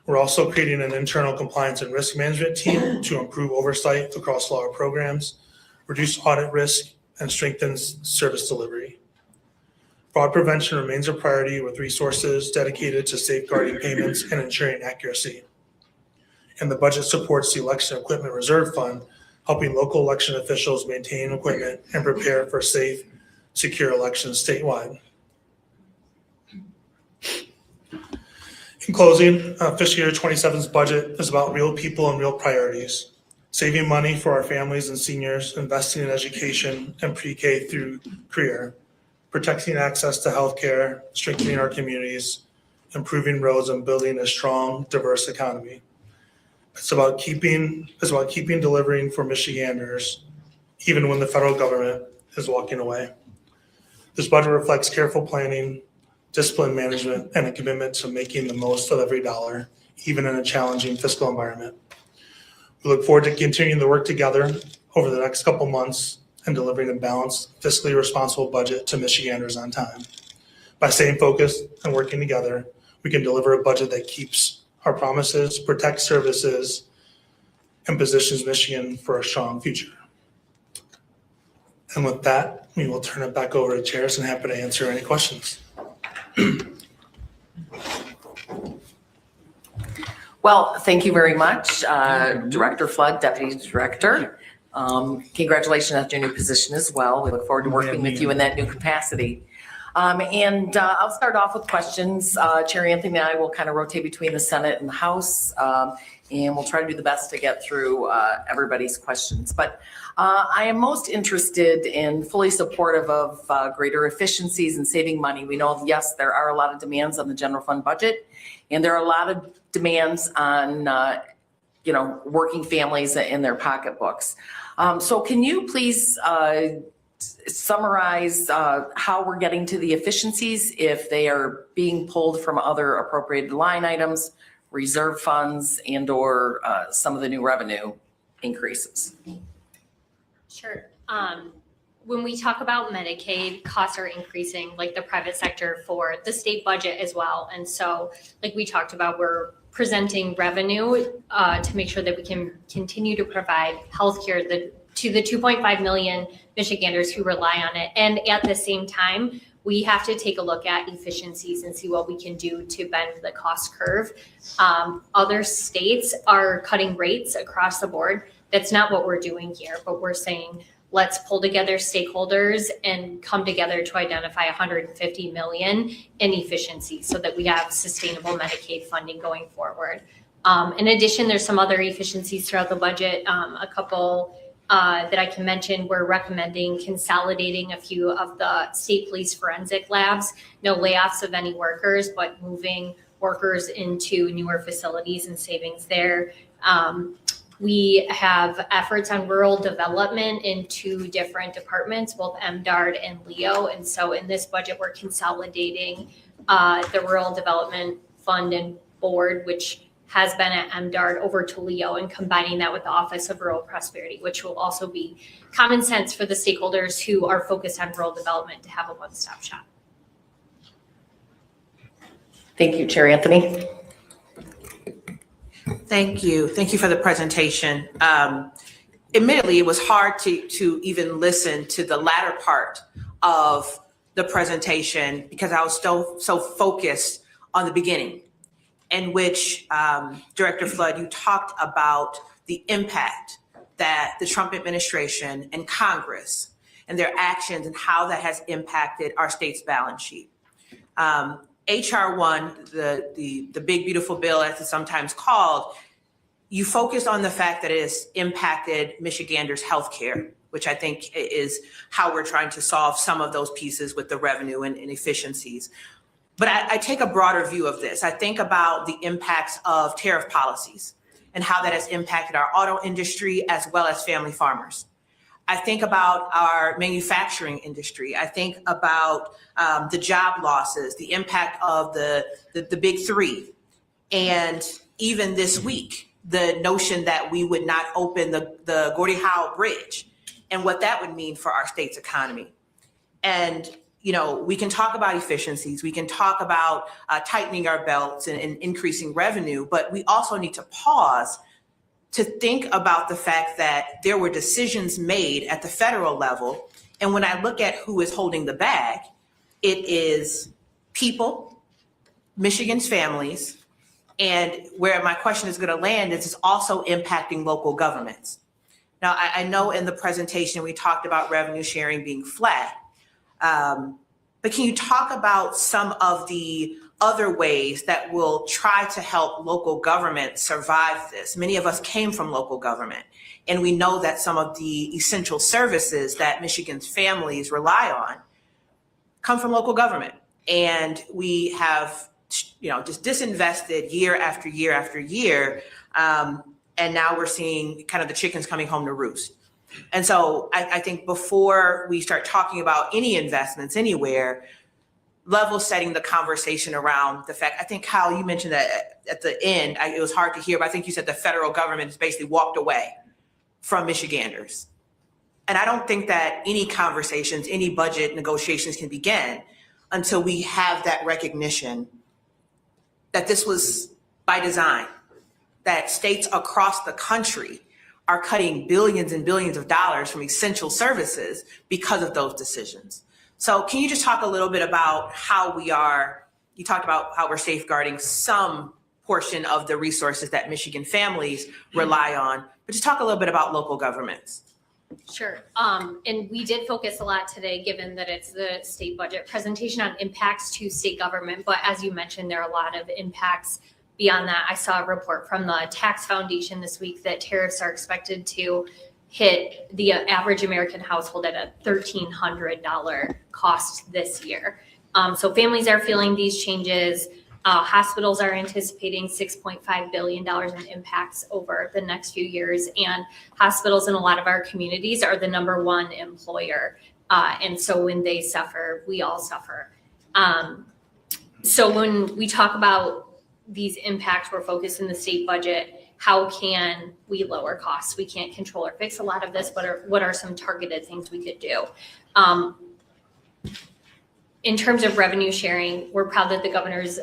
We're also creating an internal compliance and risk management team to improve oversight across all our programs, reduce audit risk, and strengthen service delivery. Fraud prevention remains a priority with resources dedicated to safeguarding payments and ensuring accuracy. And the budget supports the Election Equipment Reserve Fund, helping local election officials maintain equipment and prepare for safe, secure elections statewide. In closing, fiscal year 27's budget is about real people and real priorities, saving money for our families and seniors, investing in education and pre-K through career, protecting access to healthcare, strengthening our communities, improving roads, and building a strong, diverse economy. It's about keeping delivering for Michiganders, even when the federal government is walking away. This budget reflects careful planning, disciplined management, and a commitment to making the most of every dollar, even in a challenging fiscal environment. We look forward to continuing the work together over the next couple months and delivering a balanced, fiscally responsible budget to Michiganders on time. By staying focused and working together, we can deliver a budget that keeps our promises, protects services, and positions Michigan for a strong future. And with that, we will turn it back over to chairs and happy to answer any questions.
Well, thank you very much, Director Flood, Deputy Director. Congratulations on your new position as well. We look forward to working with you in that new capacity. And I'll start off with questions. Chair Anthony and I will kind of rotate between the Senate and the House, and we'll try to do the best to get through everybody's questions. But I am most interested in fully supportive of greater efficiencies and saving money. We know, yes, there are a lot of demands on the general fund budget, and there are a lot of demands on working families in their pocketbooks. So can you please summarize how we're getting to the efficiencies if they are being pulled from other appropriated line items, reserve funds, and or some of the new revenue increases?
Sure. when we talk about Medicaid, costs are increasing, like the private sector for the state budget as well. And so, like we talked about, we're presenting revenue to make sure that we can continue to provide healthcare to the 2.5 million Michiganders who rely on it. And at the same time, we have to take a look at efficiencies and see what we can do to bend the cost curve. Other states are cutting rates across the board. That's not what we're doing here, but we're saying, let's pull together stakeholders and come together to identify 150 million in efficiencies so that we have sustainable Medicaid funding going forward. In addition, there's some other efficiencies throughout the budget. A couple that I can mention, we're recommending consolidating a few of the state police forensic labs. No layoffs of any workers, but moving workers into newer facilities and savings there. We have efforts on rural development in 2 different departments, both MDARD and LEO. And so in this budget, we're consolidating the Rural Development Fund and Board, which has been at MDARD, over to LEO, and combining that with the Office of Rural Prosperity, which will also be common sense for the stakeholders who are focused on rural development to have a one-stop shop.
Thank you, Chair Anthony.
Thank you. Thank you for the presentation. Admittedly, it was hard to even listen to the latter part of the presentation because I was so focused on the beginning, in which Director Flood, you talked about the impact that the Trump administration and Congress and their actions and how that has impacted our state's balance sheet. HR 1, the big beautiful bill as it's sometimes called, you focused on the fact that it has impacted Michiganders' health care, which I think is how we're trying to solve some of those pieces with the revenue and efficiencies. But I take a broader view of this. I think about the impacts of tariff policies and how that has impacted our auto industry as well as family farmers. I think about our manufacturing industry. I think about the job losses, the impact of the big 3. And even this week, the notion that we would not open the Gordie Howe Bridge and what that would mean for our state's economy. And, you know, we can talk about efficiencies. We can talk about tightening our belts and increasing revenue, but we also need to pause to think about the fact that there were decisions made at the federal level. And when I look at who is holding the bag, it is people, Michigan's families, and where my question is going to land is it's also impacting local governments. Now, I know in the presentation we talked about revenue sharing being flat, but can you talk about some of the other ways that will try to help local government survive this? Many of us came from local government, and we know that some of the essential services that Michigan's families rely on come from local government. And we have, you know, just disinvested year after year after year. And now we're seeing kind of the chickens coming home to roost. And so I think before we start talking about any investments anywhere, level setting the conversation around the fact, I think, Kyle, you mentioned that at the end, it was hard to hear, but I think you said the federal government has basically walked away from Michiganders. And I don't think that any conversations, any budget negotiations can begin until we have that recognition that this was by design, that states across the country are cutting billions and billions of dollars from essential services because of those decisions. So can you just talk a little bit about how you talked about how we're safeguarding some portion of the resources that Michigan families rely on, but just talk a little bit about local governments.
Sure. And we did focus a lot today, given that it's the state budget presentation, on impacts to state government. But as you mentioned, there are a lot of impacts beyond that. I saw a report from the Tax Foundation this week that tariffs are expected to hit the average American household at a $1,300 cost this year. So families are feeling these changes. Hospitals are anticipating $6.5 billion in impacts over the next few years. And hospitals in a lot of our communities are the #1 employer. And so when they suffer, we all suffer. So when we talk about these impacts, we're focused in the state budget. how can we lower costs? We can't control or fix a lot of this, but what are some targeted things we could do? In terms of revenue sharing, we're proud that the governor's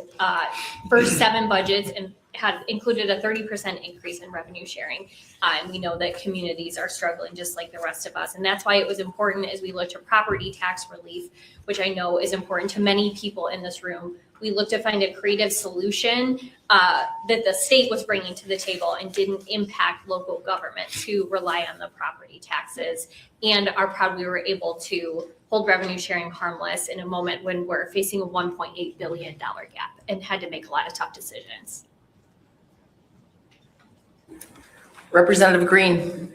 first 7 budgets had included a 30% increase in revenue sharing. And we know that communities are struggling just like the rest of us. And that's why it was important as we looked at property tax relief, which I know is important to many people in this room. We looked to find a creative solution that the state was bringing to the table and didn't impact local government to rely on the property taxes, and are proud we were able to hold revenue sharing harmless in a moment when we're facing a $1.8 billion gap and had to make a lot of tough decisions.
Representative Green.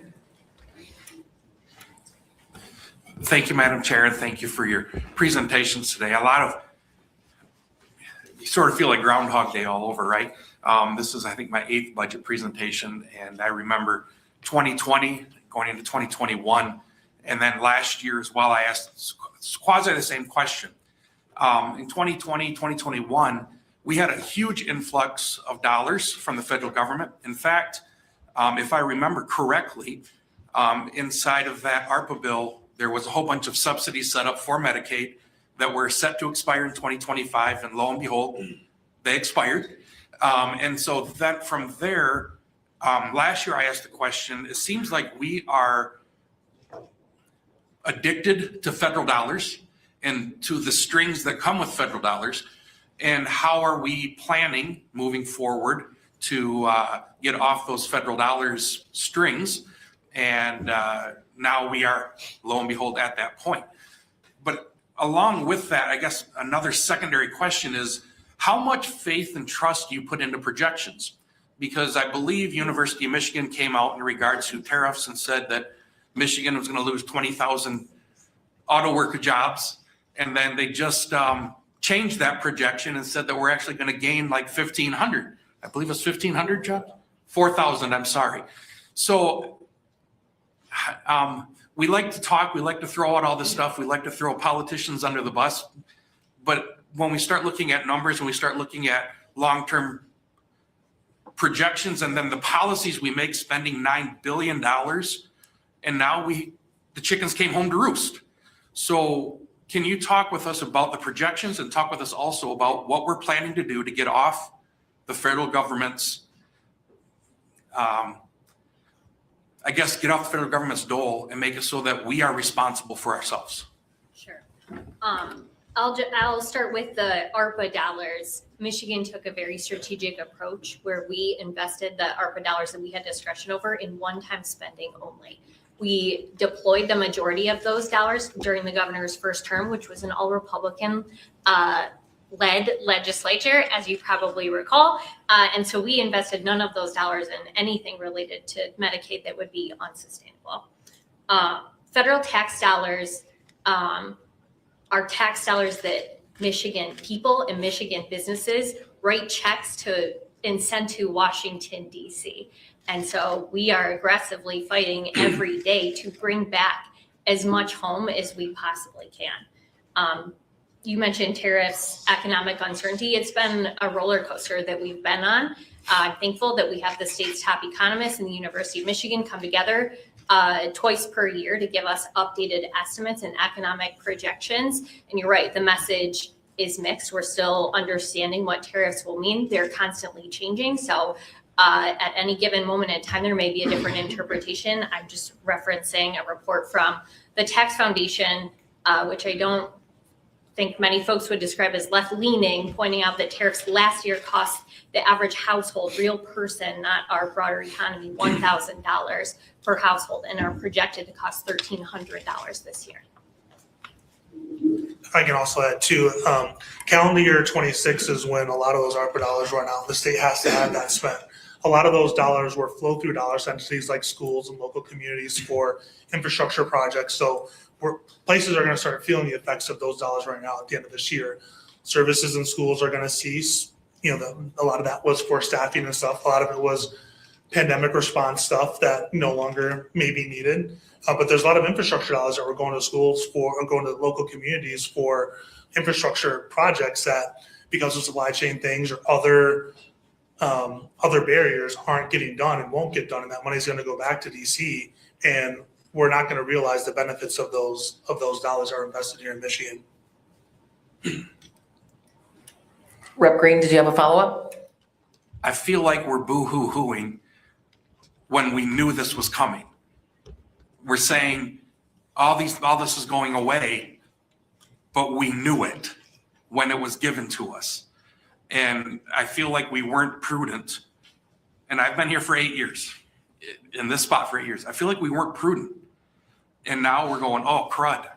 Thank you, Madam Chair, and thank you for your presentations today. You sort of feel like Groundhog Day all over, right? This is, I think, my 8th budget presentation, and I remember 2020 going into 2021, and then last year as well, I asked quasi the same question. In 2020, 2021, we had a huge influx of dollars from the federal government. In fact, if I remember correctly, inside of that ARPA bill, there was a whole bunch of subsidies set up for Medicaid that were set to expire in 2025, and lo and behold, they expired. And so then from there, last year I asked the question, it seems like we are addicted to federal dollars and to the strings that come with federal dollars. And how are we planning moving forward to get off those federal dollars strings? And now we are, lo and behold, at that point. But along with that, I guess another secondary question is, how much faith and trust do you put into projections? Because I believe University of Michigan came out in regards to tariffs and said that Michigan was going to lose 20,000 auto worker jobs. And then they just changed that projection and said that we're actually going to gain like 1,500. I believe it's 1,500 jobs? 4,000, I'm sorry. So we like to talk, we like to throw out all this stuff, we like to throw politicians under the bus. But when we start looking at numbers and we start looking at long-term projections and then the policies we make, spending $9 billion, and now the chickens came home to roost. So can you talk with us about the projections and talk with us also about what we're planning to do to get off the federal government's, get off the federal government's dole and make it so that we are responsible for ourselves?
Sure. I'll start with the ARPA dollars. Michigan took a very strategic approach where we invested the ARPA dollars that we had discretion over in one-time spending only. We deployed the majority of those dollars during the governor's first term, which was an all-Republican led legislature, as you probably recall. And so we invested none of those dollars in anything related to Medicaid that would be unsustainable. Federal tax dollars are tax dollars that Michigan people and Michigan businesses write checks to and send to Washington, D.C. And so we are aggressively fighting every day to bring back as much home as we possibly can. You mentioned tariffs, economic uncertainty. It's been a roller coaster that we've been on. I'm thankful that we have the state's top economists and the University of Michigan come together twice per year to give us updated estimates and economic projections. And you're right, the message is mixed. We're still understanding what tariffs will mean. They're constantly changing. So at any given moment in time, there may be a different interpretation. I'm just referencing a report from the Tax Foundation, which I don't think many folks would describe as left-leaning, pointing out that tariffs last year cost the average household, real person, not our broader economy, $1,000 per household, and are projected to cost $1,300 this year.
I can also add too, calendar year 26 is when a lot of those ARPA dollars run out. The state has to have that spent. A lot of those dollars were flow-through dollars, entities like schools and local communities for infrastructure projects. So places are going to start feeling the effects of those dollars running out at the end of this year. Services in schools are going to cease. A lot of that was for staffing and stuff. A lot of it was pandemic response stuff that no longer may be needed. But there's a lot of infrastructure dollars that were going to schools for, or going to local communities for infrastructure projects that, because of supply chain things or other other barriers aren't getting done and won't get done, and that money's going to go back to DC, and we're not going to realize the benefits of those dollars are invested here in Michigan.
Rep. Green, did you have a follow-up?
I feel like we're boo-hoo-hooing when we knew this was coming. We're saying all this is going away, but we knew it when it was given to us. And I feel like we weren't prudent. And I've been here for 8 years, in this spot for 8 years. I feel like we weren't prudent. And now we're going, oh, crud.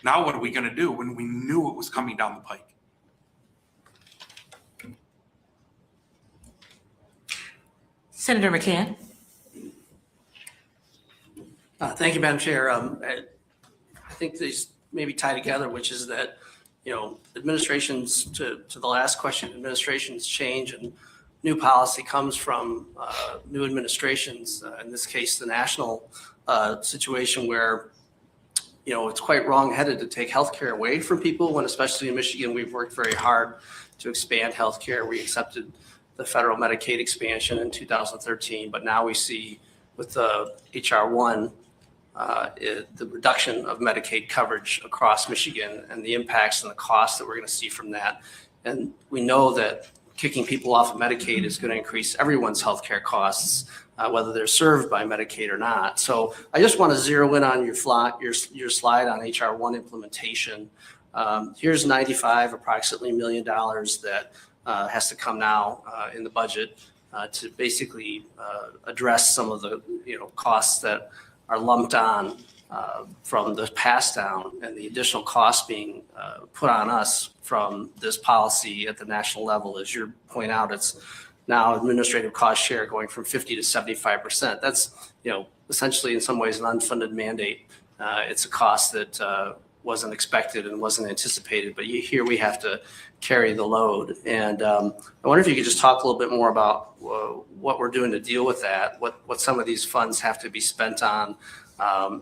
Now what are we going to do when we knew it was coming down the pike?
Senator McCann.
Thank you, Madam Chair. I think these maybe tie together, which is that, administrations, to the last question, administrations change and new policy comes from new administrations. In this case, the national situation where, it's quite wrong-headed to take healthcare away from people when, especially in Michigan, we've worked very hard to expand healthcare. We accepted the federal Medicaid expansion in 2013, but now we see with the HR 1, the reduction of Medicaid coverage across Michigan and the impacts and the costs that we're going to see from that. And we know that kicking people off of Medicaid is going to increase everyone's healthcare costs, whether they're served by Medicaid or not. So I just want to zero in on your slide on HR 1 implementation. Here's approximately $95 million that has to come now in the budget to basically address some of the costs that are lumped on from the pass down and the additional costs being put on us from this policy at the national level. As you point out, it's now administrative cost share going from 50 to 75%. That's essentially in some ways an unfunded mandate. It's a cost that wasn't expected and wasn't anticipated, but here we have to carry the load. And I wonder if you could just talk a little bit more about what we're doing to deal with that, what some of these funds have to be spent on,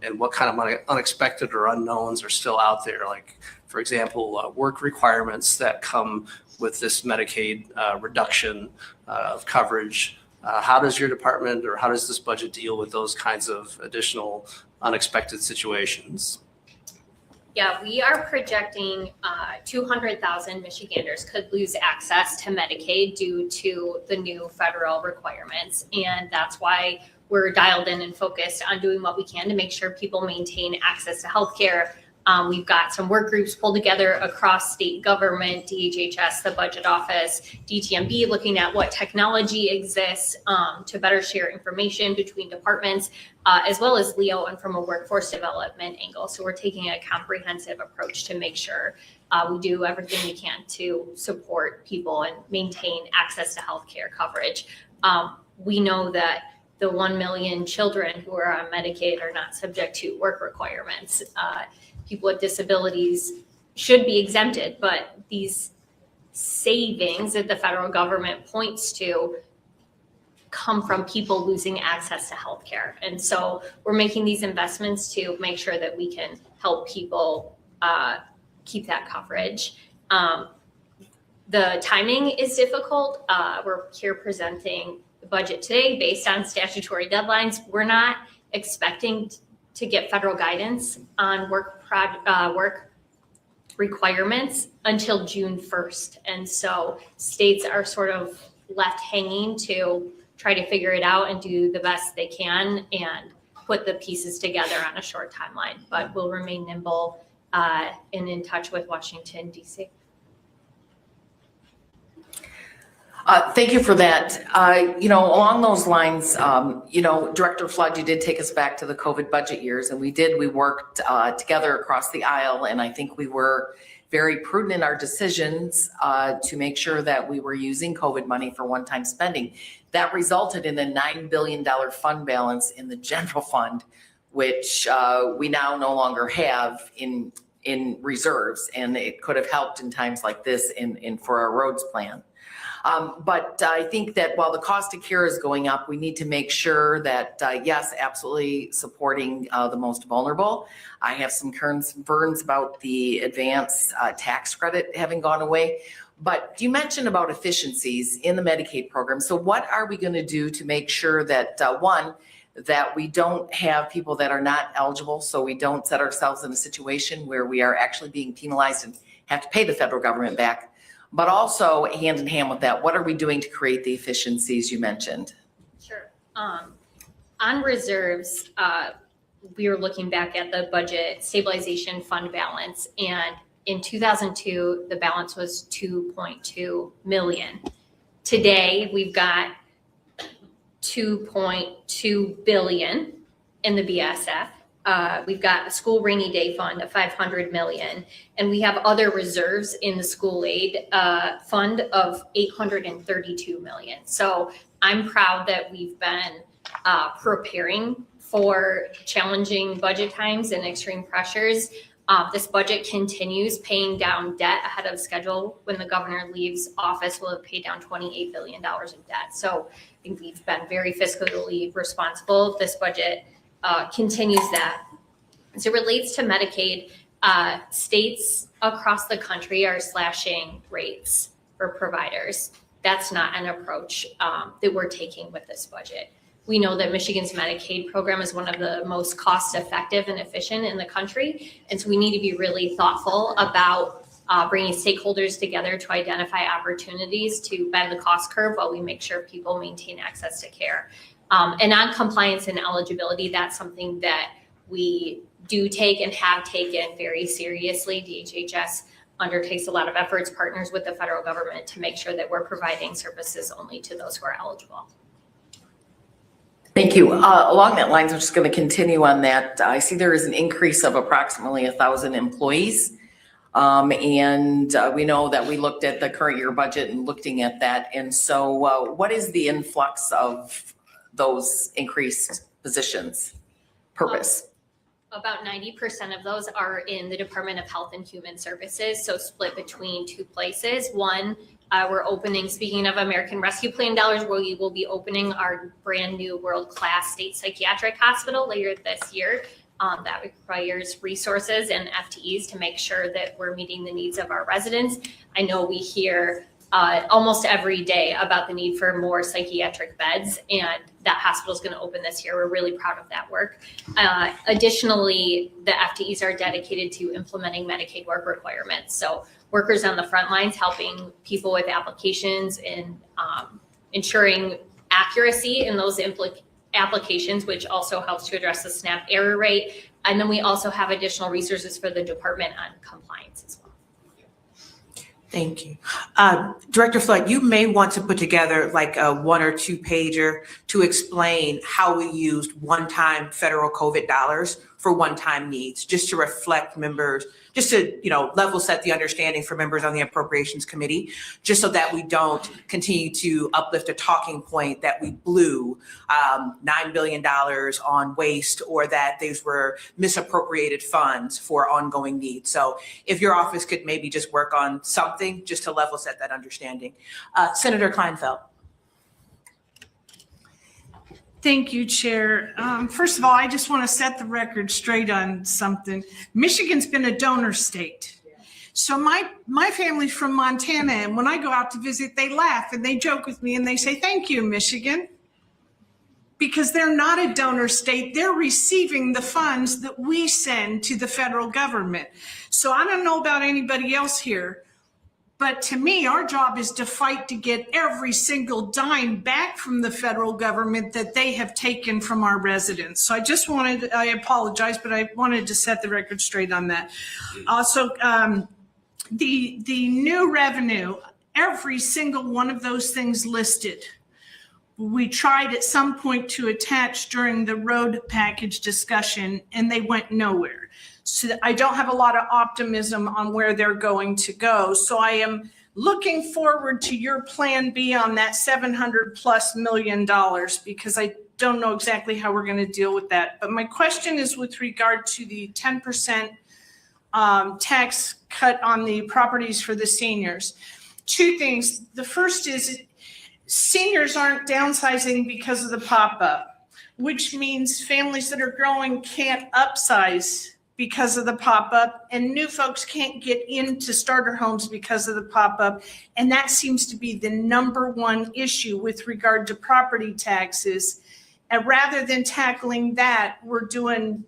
and what kind of unexpected or unknowns are still out there. Like, for example, work requirements that come with this Medicaid reduction of coverage. How does your department or how does this budget deal with those kinds of additional unexpected situations?
Yeah, we are projecting 200,000 Michiganders could lose access to Medicaid due to the new federal requirements. And that's why we're dialed in and focused on doing what we can to make sure people maintain access to healthcare. We've got some work groups pulled together across state government, DHHS, the budget office, DTMB, looking at what technology exists to better share information between departments, as well as LEO and from a workforce development angle. So we're taking a comprehensive approach to make sure we do everything we can to support people and maintain access to healthcare coverage. We know that the 1 million children who are on Medicaid are not subject to work requirements. People with disabilities should be exempted, but these savings that the federal government points to come from people losing access to healthcare. And so we're making these investments to make sure that we can help people keep that coverage. The timing is difficult. We're here presenting the budget today based on statutory deadlines. We're not expecting to get federal guidance on work requirements until June 1st. And so states are sort of left hanging to try to figure it out and do the best they can and put the pieces together on a short timeline. But we'll remain nimble and in touch with Washington, D.C.
Thank you for that. Along those lines, Director Flood, you did take us back to the COVID budget years, and we worked together across the aisle, and I think we were very prudent in our decisions to make sure that we were using COVID money for one-time spending. That resulted in a $9 billion fund balance in the general fund, which we now no longer have in reserves, and it could have helped in times like this for our roads plan. But I think that while the cost of care is going up, we need to make sure that, yes, absolutely supporting the most vulnerable. I have some concerns about the advance tax credit having gone away, But you mentioned about efficiencies in the Medicaid program. So what are we going to do to make sure that, one, that we don't have people that are not eligible, so we don't set ourselves in a situation where we are actually being penalized and have to pay the federal government back? But also, hand in hand with that, what are we doing to create the efficiencies you mentioned?
Sure. On reserves, we were looking back at the budget stabilization fund balance, and in 2002, the balance was 2.2 million. Today, we've got 2.2 billion in the BSF. We've got a school rainy day fund of 500 million, and we have other reserves in the school aid fund of 832 million. So I'm proud that we've been preparing for challenging budget times and extreme pressures. This budget continues paying down debt ahead of schedule. When the governor leaves office, we'll have paid down $28 billion in debt. So I think we've been very fiscally responsible. This budget continues that. As it relates to Medicaid, states across the country are slashing rates for providers. That's not an approach that we're taking with this budget. We know that Michigan's Medicaid program is one of the most cost-effective and efficient in the country. And so we need to be really thoughtful about bringing stakeholders together to identify opportunities to bend the cost curve while we make sure people maintain access to care. And on compliance and eligibility, that's something that we do take and have taken very seriously. DHHS undertakes a lot of efforts, partners with the federal government to make sure that we're providing services only to those who are eligible.
Thank you. Along that lines, I'm just going to continue on that. I see there is an increase of approximately 1,000 employees. And we know that we looked at the current year budget and looking at that. And so what is the influx of those increased positions? Purpose?
About 90% of those are in the Department of Health and Human Services, so split between two places. One, we're opening, speaking of American Rescue Plan dollars, we will be opening our brand new world-class state psychiatric hospital later this year. That requires resources and FTEs to make sure that we're meeting the needs of our residents. I know we hear almost every day about the need for more psychiatric beds, and that hospital is going to open this year. We're really proud of that work. Additionally, the FTEs are dedicated to implementing Medicaid work requirements. So workers on the front lines helping people with applications and ensuring accuracy in those applications, which also helps to address the SNAP error rate. And then we also have additional resources for the department on compliance as well.
Thank you. Director Flood, you may want to put together like a 1 or 2 pager to explain how we used one-time federal COVID dollars for one-time needs, just to reflect members, just to, level set the understanding for members on the Appropriations Committee, just so that we don't continue to uplift a talking point that we blew $9 billion on waste, or that these were misappropriated funds for ongoing needs. So if your office could maybe just work on something just to level set that understanding. Senator Kleinfeld.
Thank you, Chair. First of all, I just want to set the record straight on something. Michigan's been a donor state. So my family's from Montana, and when I go out to visit, they laugh and they joke with me and they say, "Thank you, Michigan." Because they're not a donor state. They're receiving the funds that we send to the federal government. So I don't know about anybody else here, but to me, our job is to fight to get every single dime back from the federal government that they have taken from our residents. So I apologize, but I wanted to set the record straight on that. Also, the new revenue, every single one of those things listed, we tried at some point to attach during the road package discussion, and they went nowhere. So I don't have a lot of optimism on where they're going to go. So I am looking forward to your plan B on that $700+ million, because I don't know exactly how we're going to deal with that. But my question is with regard to the 10% tax cut on the properties for the seniors. 2 things. The first is seniors aren't downsizing because of the pop-up, which means families that are growing can't upsize because of the pop-up, and new folks can't get into starter homes because of the pop-up. And that seems to be the number one issue with regard to property taxes. And rather than tackling that, we're doing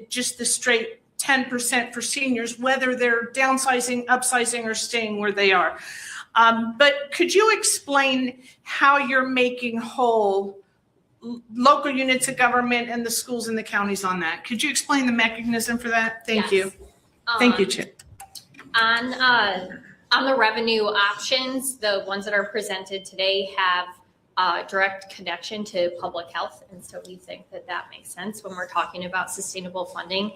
just the straight 10% for seniors, whether they're downsizing, upsizing, or staying where they are. But could you explain how you're making whole local units of government and the schools and the counties on that? Could you explain the mechanism for that? Thank you. Thank you, Chair.
On the revenue options, the ones that are presented today have direct connection to public health. And so we think that that makes sense when we're talking about sustainable funding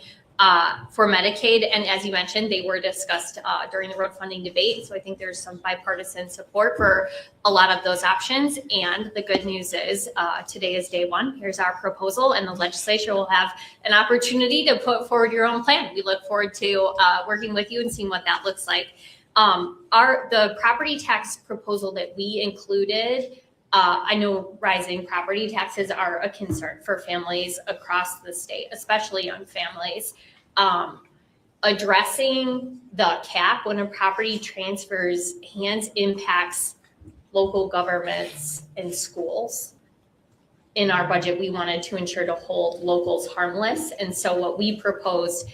for Medicaid. And as you mentioned, they were discussed during the road funding debate. So I think there's some bipartisan support for a lot of those options. And the good news is today is day one. Here's our proposal, and the legislature will have an opportunity to put forward your own plan. We look forward to working with you and seeing what that looks like. The property tax proposal that we included, I know rising property taxes are a concern for families across the state, especially young families. Addressing the cap when a property transfers hands impacts local governments and schools. In our budget, we wanted to ensure to hold locals harmless. And so what we proposed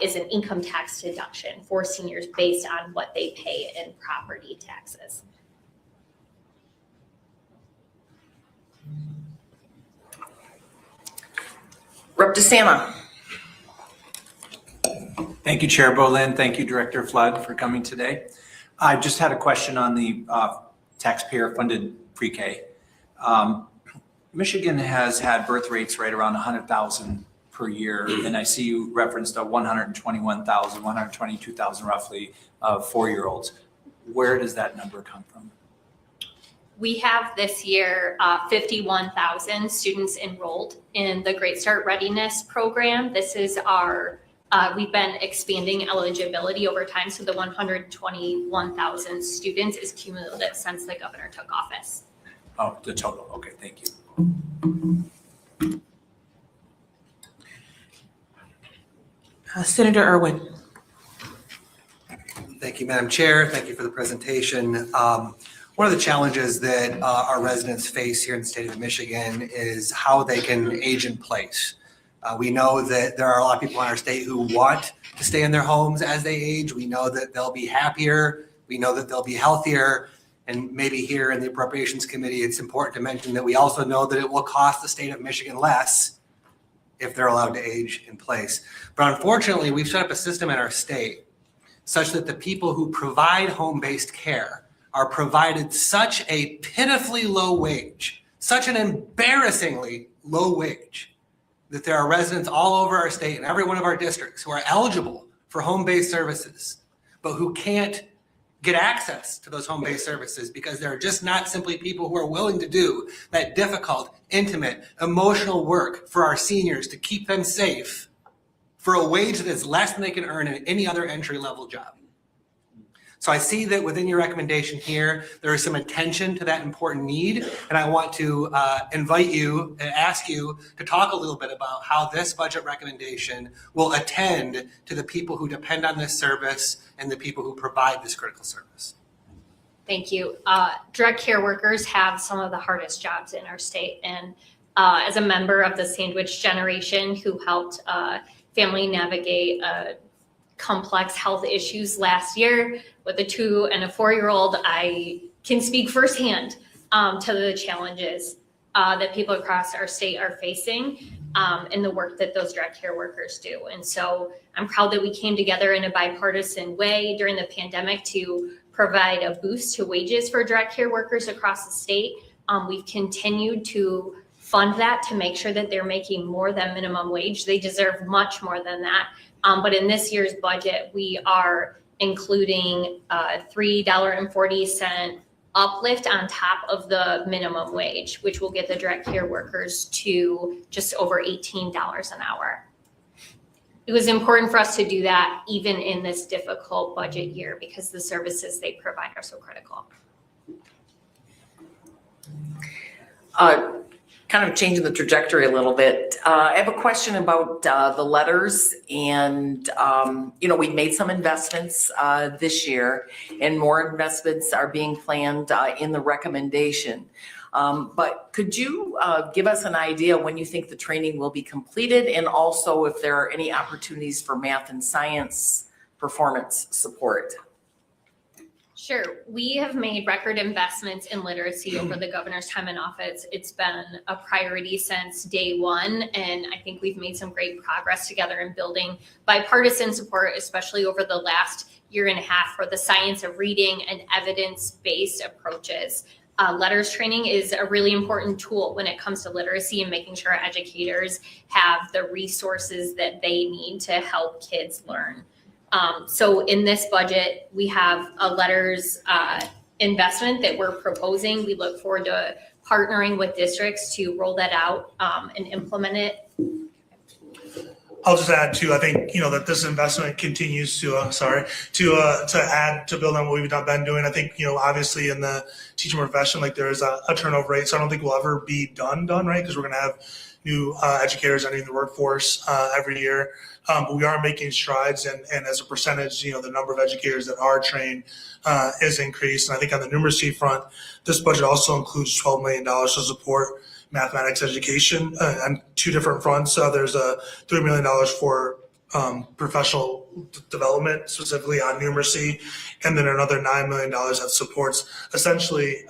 is an income tax deduction for seniors based on what they pay in property taxes.
Rep. DeSama.
Thank you, Chair Bolin. Thank you, Director Flood, for coming today. I just had a question on the taxpayer-funded pre-K. Michigan has had birth rates right around 100,000 per year, and I see you referenced a 121,000, 122,000 roughly of 4-year-olds. Where does that number come from?
We have this year 51,000 students enrolled in the Great Start Readiness Program. This is our, we've been expanding eligibility over time. So the 121,000 students is cumulative since the governor took office.
Oh, the total. Okay, thank you.
Senator Irwin.
Thank you, Madam Chair. Thank you for the presentation. One of the challenges that our residents face here in the state of Michigan is how they can age in place. We know that there are a lot of people in our state who want to stay in their homes as they age. We know that they'll be happier. We know that they'll be healthier. And maybe here in the Appropriations Committee, it's important to mention that we also know that it will cost the state of Michigan less if they're allowed to age in place. But unfortunately, we've set up a system in our state such that the people who provide home-based care are provided such a pitifully low wage, such an embarrassingly low wage, that there are residents all over our state and every one of our districts who are eligible for home-based services, but who can't get access to those home-based services because there are just not simply people who are willing to do that difficult, intimate, emotional work for our seniors to keep them safe for a wage that is less than they can earn in any other entry-level job. So I see that within your recommendation here, there is some attention to that important need. And I want to invite you and ask you to talk a little bit about how this budget recommendation will attend to the people who depend on this service and the people who provide this critical service.
Thank you. Direct care workers have some of the hardest jobs in our state. And as a member of the sandwich generation who helped family navigate complex health issues last year with a 2 and a 4-year-old, I can speak firsthand to the challenges that people across our state are facing in the work that those direct care workers do. And so I'm proud that we came together in a bipartisan way during the pandemic to provide a boost to wages for direct care workers across the state. We've continued to fund that to make sure that they're making more than minimum wage. They deserve much more than that. But in this year's budget, we are including a $3.40 uplift on top of the minimum wage, which will get the direct care workers to just over $18 an hour. It was important for us to do that even in this difficult budget year because the services they provide are so critical.
Kind of changing the trajectory a little bit. I have a question about the letters and, we've made some investments this year and more investments are being planned in the recommendation. But could you give us an idea when you think the training will be completed and also if there are any opportunities for math and science performance support?
Sure. We have made record investments in literacy over the governor's time in office. It's been a priority since day one, and I think we've made some great progress together in building bipartisan support, especially over the last year and a half, for the science of reading and evidence-based approaches. Letters training is a really important tool when it comes to literacy and making sure educators have the resources that they need to help kids learn. So in this budget, we have a letters investment that we're proposing. We look forward to partnering with districts to roll that out and implement it.
I'll just add too, I think, that this investment continues to add to build on what we've been doing. I think, obviously in the teacher profession, like there is a turnover rate. So I don't think we'll ever be done, right? Because we're going to have new educators entering the workforce every year. But we are making strides, and as a percentage, the number of educators that are trained is increased. And I think on the numeracy front, this budget also includes $12 million to support mathematics education on two different fronts. There's a $3 million for professional development, specifically on numeracy, and then another $9 million that supports essentially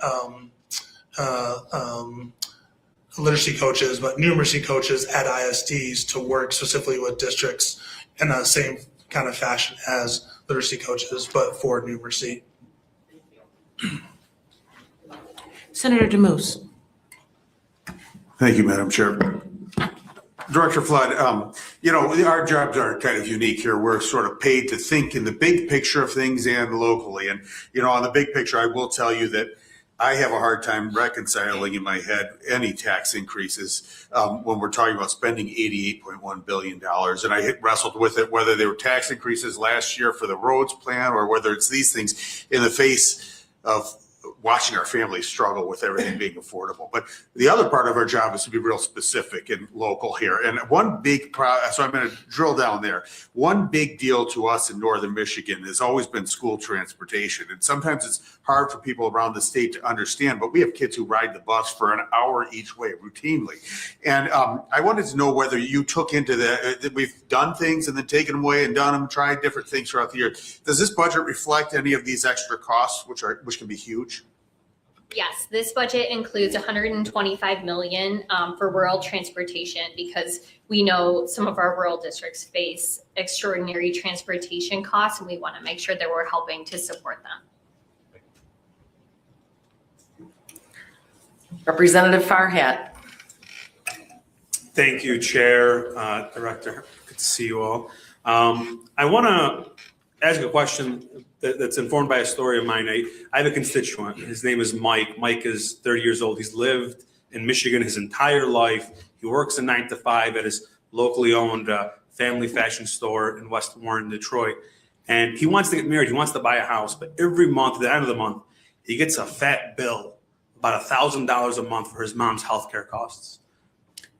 literacy coaches, but numeracy coaches at ISDs to work specifically with districts in the same kind of fashion as literacy coaches, but for numeracy.
Senator DeMoose.
Thank you, Madam Chair. Director Flood, our jobs are kind of unique here. We're sort of paid to think in the big picture of things and locally. And, on the big picture, I will tell you that I have a hard time reconciling in my head any tax increases when we're talking about spending $88.1 billion. And I wrestled with it, whether they were tax increases last year for the roads plan or whether it's these things in the face of watching our families struggle with everything being affordable. But the other part of our job is to be real specific and local here. And one big, so I'm going to drill down there. One big deal to us in Northern Michigan has always been school transportation. And sometimes it's hard for people around the state to understand, but we have kids who ride the bus for an hour each way routinely. And I wanted to know whether you took into that we've done things and then taken them away and done them, tried different things throughout the year. Does this budget reflect any of these extra costs, which can be huge?
Yes, this budget includes $125 million for rural transportation because we know some of our rural districts face extraordinary transportation costs, and we want to make sure that we're helping to support them.
Representative Farhat.
Thank you, Chair, Director. Good to see you all. I want to ask a question that's informed by a story of mine. I have a constituent. His name is Mike. Mike is 30 years old. He's lived in Michigan his entire life. He works a 9 to 5 at his locally owned family fashion store in West Warren, Detroit. And he wants to get married. He wants to buy a house. But every month, at the end of the month, he gets a fat bill, about $1,000 a month for his mom's healthcare costs.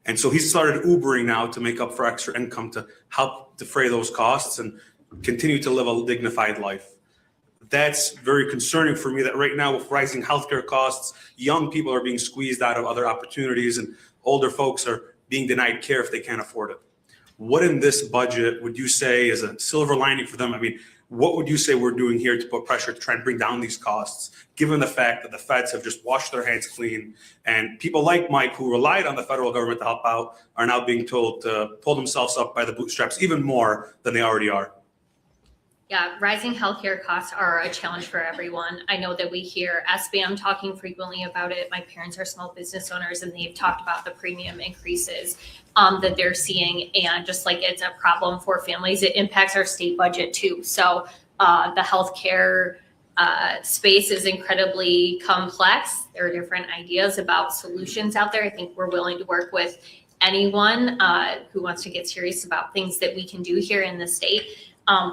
And so he started Ubering now to make up for extra income to help defray those costs and continue to live a dignified life. That's very concerning for me that right now with rising healthcare costs, young people are being squeezed out of other opportunities and older folks are being denied care if they can't afford it. What in this budget would you say is a silver lining for them? I mean, what would you say we're doing here to put pressure to try and bring down these costs, given the fact that the feds have just washed their hands clean and people like Mike who relied on the federal government to help out are now being told to pull themselves up by the bootstraps even more than they already are?
Yeah, rising healthcare costs are a challenge for everyone. I know that we hear SBM talking frequently about it. My parents are small business owners and they've talked about the premium increases that they're seeing. And just like it's a problem for families, it impacts our state budget too. So the healthcare space is incredibly complex. There are different ideas about solutions out there. I think we're willing to work with anyone who wants to get serious about things that we can do here in the state.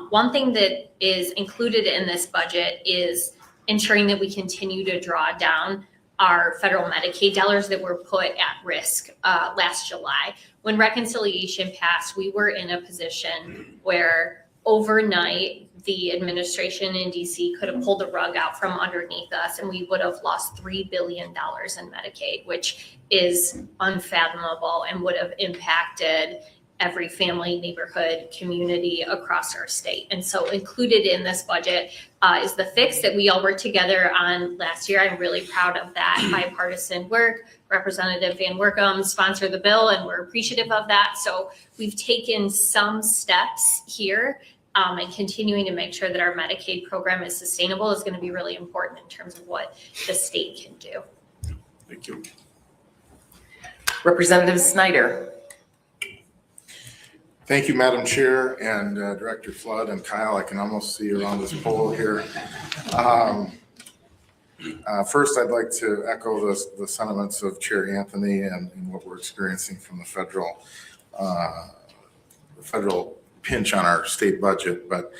One thing that is included in this budget is ensuring that we continue to draw down our federal Medicaid dollars that were put at risk last July. When reconciliation passed, we were in a position where overnight the administration in DC could have pulled the rug out from underneath us and we would have lost $3 billion in Medicaid, which is unfathomable and would have impacted every family, neighborhood, community across our state. And so included in this budget is the fix that we all worked together on last year. I'm really proud of that bipartisan work. Representative Van Workum sponsored the bill and we're appreciative of that. So we've taken some steps here and continuing to make sure that our Medicaid program is sustainable is going to be really important in terms of what the state can do.
Thank you.
Representative Snyder.
Thank you, Madam Chair, and Director Flood and Kyle. I can almost see you around this pole here. First, I'd like to echo the sentiments of Chair Anthony and what we're experiencing from the federal pinch on our state budget. But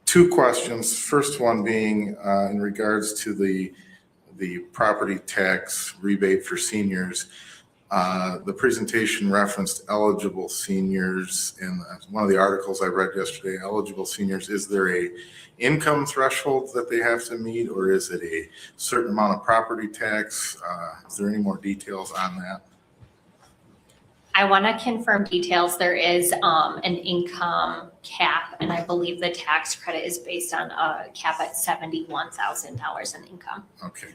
two questions. First one being in regards to the property tax rebate for seniors. The presentation referenced eligible seniors in one of the articles I read yesterday. Eligible seniors, is there a income threshold that they have to meet, or is it a certain amount of property tax? Is there any more details on that?
I want to confirm details. There is an income cap, and I believe the tax credit is based on a cap at $71,000 in income.
Okay.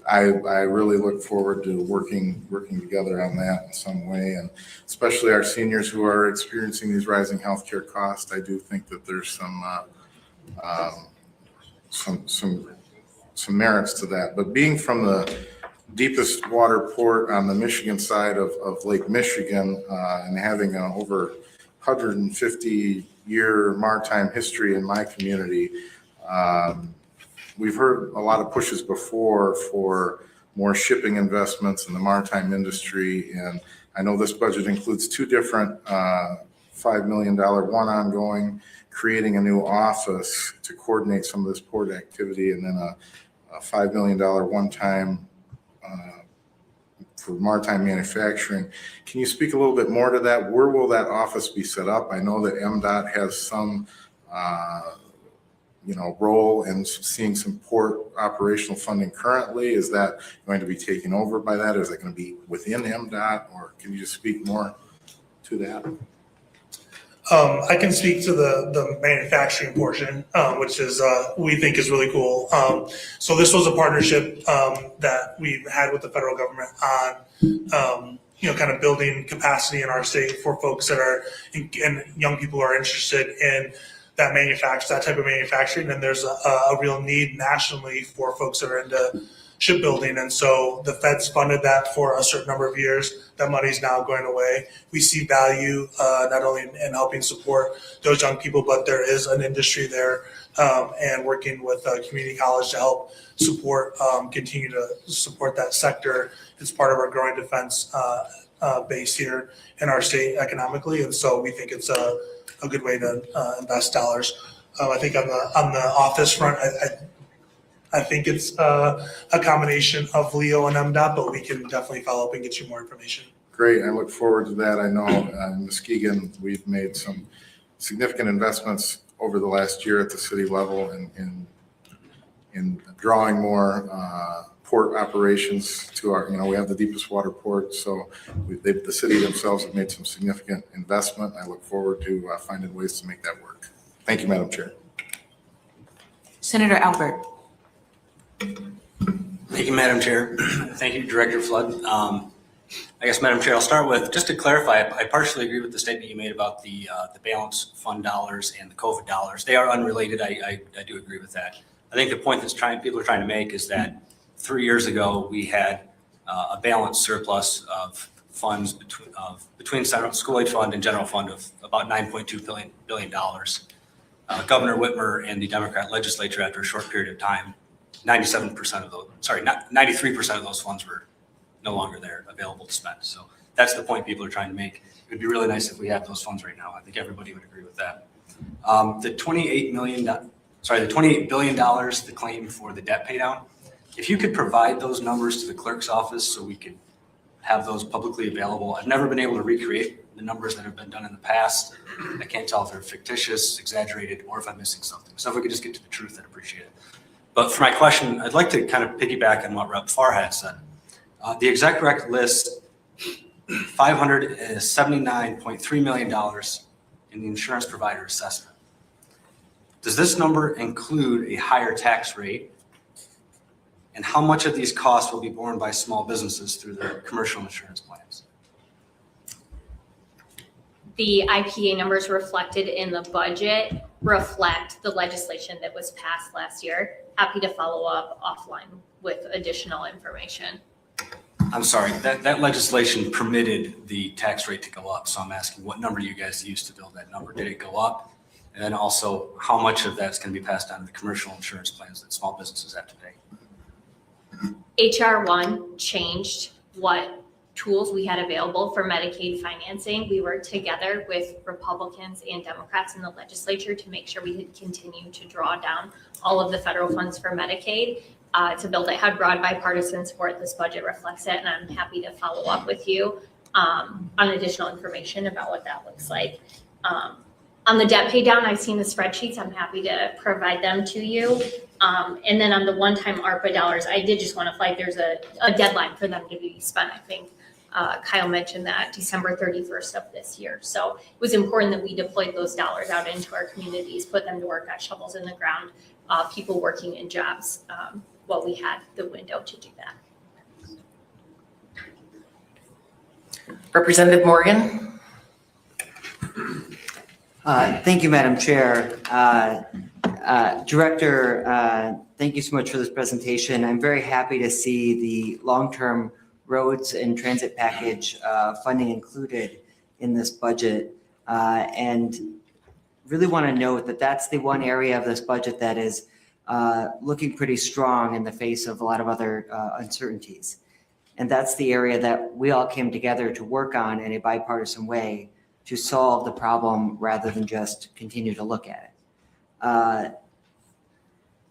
I really look forward to working together on that in some way, and especially our seniors who are experiencing these rising healthcare costs. I do think that there's some merits to that. But being from the deepest water port on the Michigan side of Lake Michigan and having an over 150-year maritime history in my community, we've heard a lot of pushes before for more shipping investments in the maritime industry. And I know this budget includes two different $5 million, one ongoing, creating a new office to coordinate some of this port activity, and then a $5 million one-time for maritime manufacturing. Can you speak a little bit more to that? Where will that office be set up? I know that MDOT has some role in seeing some port operational funding currently. Is that going to be taken over by that? Is that going to be within MDOT, or can you just speak more to that?
I can speak to the manufacturing portion, which is we think is really cool. So this was a partnership that we've had with the federal government on kind of building capacity in our state for folks that are and young people who are interested in that type of manufacturing. And there's a real need nationally for folks that are into shipbuilding. And so the feds funded that for a certain number of years. That money's now going away. We see value not only in helping support those young people, but there is an industry there and working with community college to help continue to support that sector. It's part of our growing defense base here in our state economically. And so we think it's a good way to invest dollars. I think on the office front, I think it's a combination of Leo and MDOT, but we can definitely follow up and get you more information.
Great. I look forward to that. I know in Muskegon, we've made some significant investments over the last year at the city level in drawing more port operations to our, we have the deepest water port. So the city themselves have made some significant investment. I look forward to finding ways to make that work. Thank you, Madam Chair.
Senator Albert.
Thank you, Madam Chair. Thank you, Director Flood. I guess, Madam Chair, I'll start with, just to clarify, I partially agree with the statement you made about the balance fund dollars and the COVID dollars. They are unrelated. I do agree with that. I think the point people are trying to make is that 3 years ago, we had a balanced surplus of funds between school aid fund and general fund of about $9.2 billion. Governor Whitmer and the Democrat legislature, after a short period of time, 93% of those funds were no longer there, available to spend. So that's the point people are trying to make. It would be really nice if we had those funds right now. I think everybody would agree with that. The $28 billion, the claim for the debt pay down, If you could provide those numbers to the clerk's office so we could have those publicly available. I've never been able to recreate the numbers that have been done in the past. I can't tell if they're fictitious, exaggerated, or if I'm missing something. So if we could just get to the truth, I'd appreciate it. But for my question, I'd like to kind of piggyback on what Rep. Farhat said. The exec rec lists $579.3 million in the insurance provider assessment. Does this number include a higher tax rate? And how much of these costs will be borne by small businesses through their commercial insurance plans?
The IPA numbers reflected in the budget reflect the legislation that was passed last year. Happy to follow up offline with additional information.
I'm sorry, that legislation permitted the tax rate to go up. So I'm asking what number you guys used to build that number. Did it go up? And then also how much of that's going to be passed on to the commercial insurance plans that small businesses have to pay?
HR 1 changed what tools we had available for Medicaid financing. We worked together with Republicans and Democrats in the legislature to make sure we could continue to draw down all of the federal funds for Medicaid to build it. Had broad bipartisan support. This budget reflects it, and I'm happy to follow up with you on additional information about what that looks like. On the debt pay down, I've seen the spreadsheets. I'm happy to provide them to you. And then on the one-time ARPA dollars, I did just want to flag there's a deadline for them to be spent. I think Kyle mentioned that December 31st of this year. So it was important that we deployed those dollars out into our communities, put them to work, got shovels in the ground, people working in jobs while we had the window to do that.
Representative Morgan?
Thank you, Madam Chair. Director, thank you so much for this presentation. I'm very happy to see the long-term roads and transit package funding included in this budget. And really want to note that that's the one area of this budget that is looking pretty strong in the face of a lot of other uncertainties. And that's the area that we all came together to work on in a bipartisan way to solve the problem rather than just continue to look at it.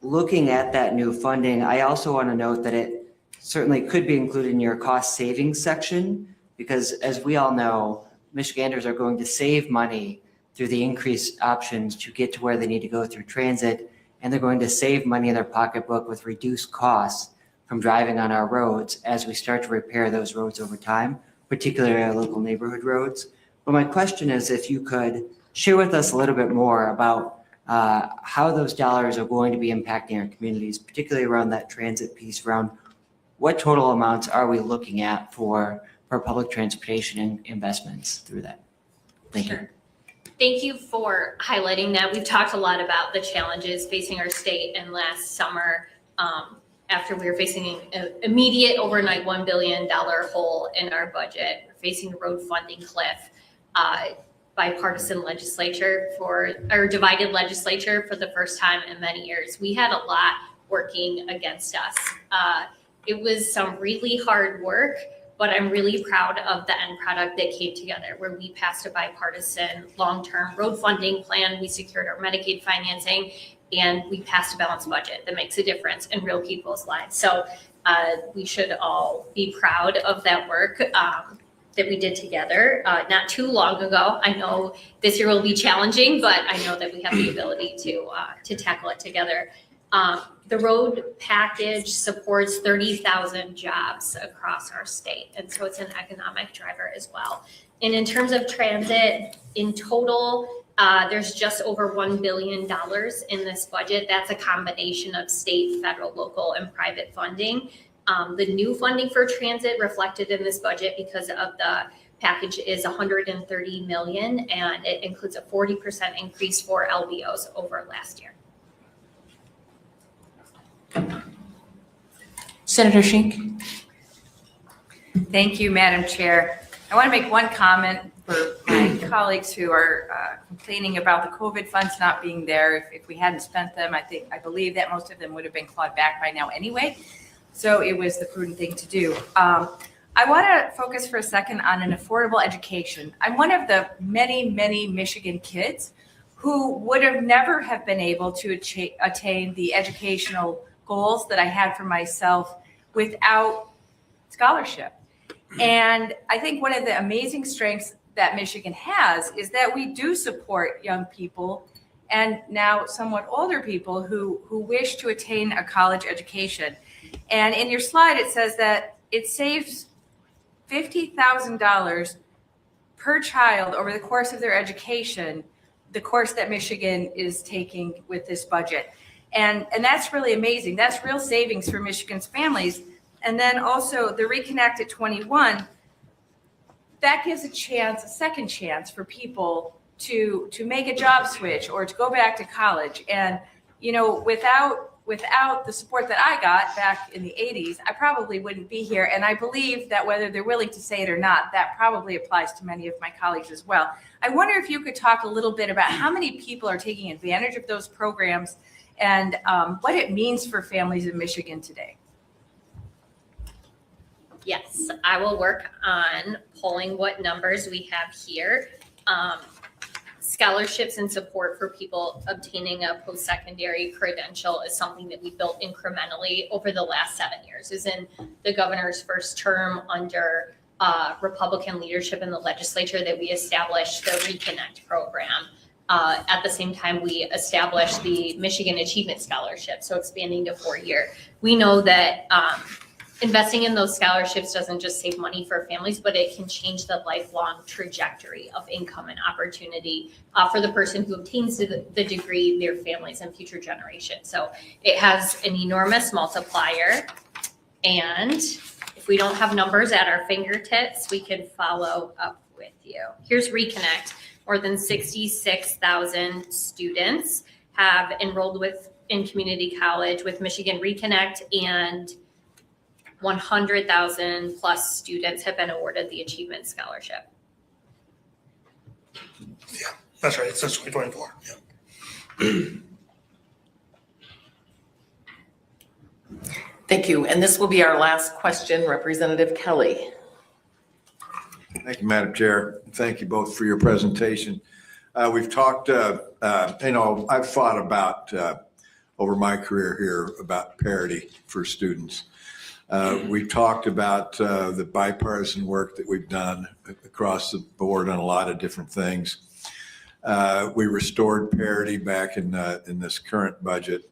Looking at that new funding, I also want to note that it certainly could be included in your cost savings section, because as we all know, Michiganders are going to save money through the increased options to get to where they need to go through transit, and they're going to save money in their pocketbook with reduced costs from driving on our roads as we start to repair those roads over time, particularly our local neighborhood roads. But my question is if you could share with us a little bit more about how those dollars are going to be impacting our communities, particularly around that transit piece, around what total amounts are we looking at for public transportation investments through that? Thank you.
Thank you for highlighting that. We've talked a lot about the challenges facing our state, and last summer, after we were facing an immediate overnight $1 billion hole in our budget, we're facing a road funding cliff, bipartisan legislature divided legislature for the first time in many years. We had a lot working against us. It was some really hard work, but I'm really proud of the end product that came together, where we passed a bipartisan long-term road funding plan. We secured our Medicaid financing, and we passed a balanced budget that makes a difference in real people's lives. So we should all be proud of that work that we did together not too long ago. I know this year will be challenging, but I know that we have the ability to tackle it together. The road package supports 30,000 jobs across our state, and so it's an economic driver as well. And in terms of transit, in total, there's just over $1 billion in this budget. That's a combination of state, federal, local, and private funding. The new funding for transit reflected in this budget because of the package is $130 million, and it includes a 40% increase for LBOs over last year.
Senator Shink?
Thank you, Madam Chair. I want to make one comment for my colleagues who are complaining about the COVID funds not being there. If we hadn't spent them, I believe that most of them would have been clawed back by now anyway. So it was the prudent thing to do. I want to focus for a second on an affordable education. I'm one of the many, many Michigan kids who would have never have been able to attain the educational goals that I had for myself without scholarship. And I think one of the amazing strengths that Michigan has is that we do support young people and now somewhat older people who wish to attain a college education. And in your slide, it says that it saves $50,000 per child over the course of their education, the course that Michigan is taking with this budget. And that's really amazing. That's real savings for Michigan's families. And then also the Reconnect at 21, that gives a second chance for people to make a job switch or to go back to college. And, you know, without the support that I got back in the 80s, I probably wouldn't be here. And I believe that whether they're willing to say it or not, that probably applies to many of my colleagues as well. I wonder if you could talk a little bit about how many people are taking advantage of those programs and what it means for families in Michigan today.
Yes, I will work on pulling what numbers we have here. Scholarships and support for people obtaining a post-secondary credential is something that we built incrementally over the last 7 years. Is in the governor's first term under Republican leadership in the legislature that we established the Reconnect program. At the same time, we established the Michigan Achievement Scholarship, so expanding to 4-year. We know that investing in those scholarships doesn't just save money for families, but it can change the lifelong trajectory of income and opportunity for the person who obtains the degree, their families, and future generations. So it has an enormous multiplier. And if we don't have numbers at our fingertips, we can follow up with you. Here's Reconnect. More than 66,000 students have enrolled in community college with Michigan Reconnect, and 100,000 plus students have been awarded the Achievement Scholarship.
Yeah, that's right. It's since 2024. Yeah.
Thank you. And this will be our last question, Representative Kelly.
Thank you, Madam Chair. Thank you both for your presentation. We've talked, I've thought about, over my career here, about parity for students. We talked about the bipartisan work that we've done across the board on a lot of different things. We restored parity back in this current budget.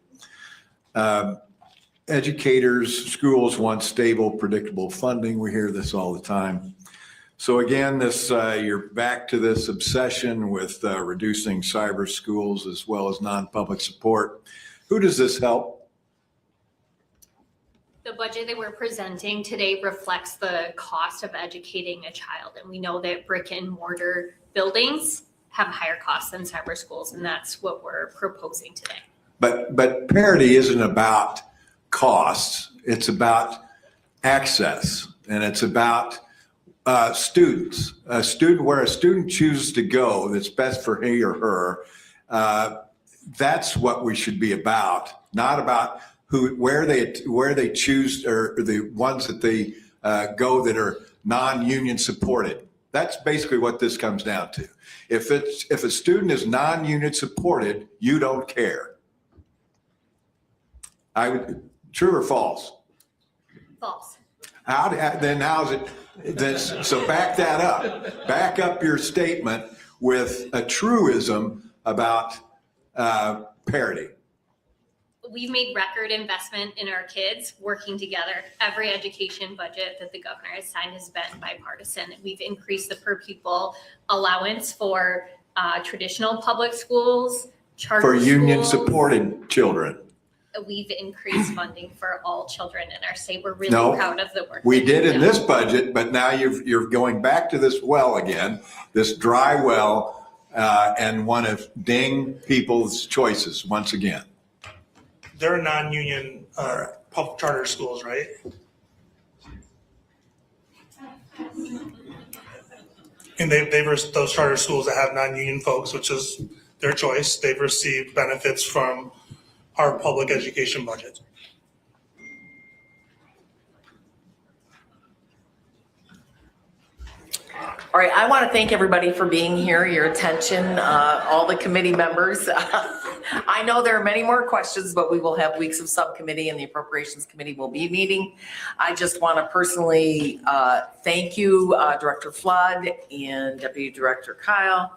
Educators, schools want stable, predictable funding. We hear this all the time. So again, you're back to this obsession with reducing cyber schools as well as non-public support. Who does this help?
The budget that we're presenting today reflects the cost of educating a child. And we know that brick and mortar buildings have higher costs than cyber schools, and that's what we're proposing today.
But parity isn't about costs. It's about access, and it's about students. Where a student chooses to go that's best for he or her, that's what we should be about, not about where they choose, or the ones that they go that are non-union supported. That's basically what this comes down to. If a student is non-union supported, you don't care. True or false?
False.
How's it? So back that up. Back up your statement with a truism about parity.
We've made record investment in our kids working together. Every education budget that the governor has signed has been bipartisan. We've increased the per pupil allowance for traditional public schools, charter
For union
schools.
supported children.
We've increased funding for all children in our state. We're really
No,
proud of the work.
We
that
did
we've
in
done.
this budget, but now you're going back to this well again, this dry well, and want to ding people's choices once again.
There are non-union public charter schools, right? And those charter schools that have non-union folks, which is their choice, they've received benefits from our public education budget.
All right, I want to thank everybody for being here, your attention, all the committee members. I know there are many more questions, but we will have weeks of subcommittee and the Appropriations Committee will be meeting. I just want to personally thank you, Director Flood and Deputy Director Kyle,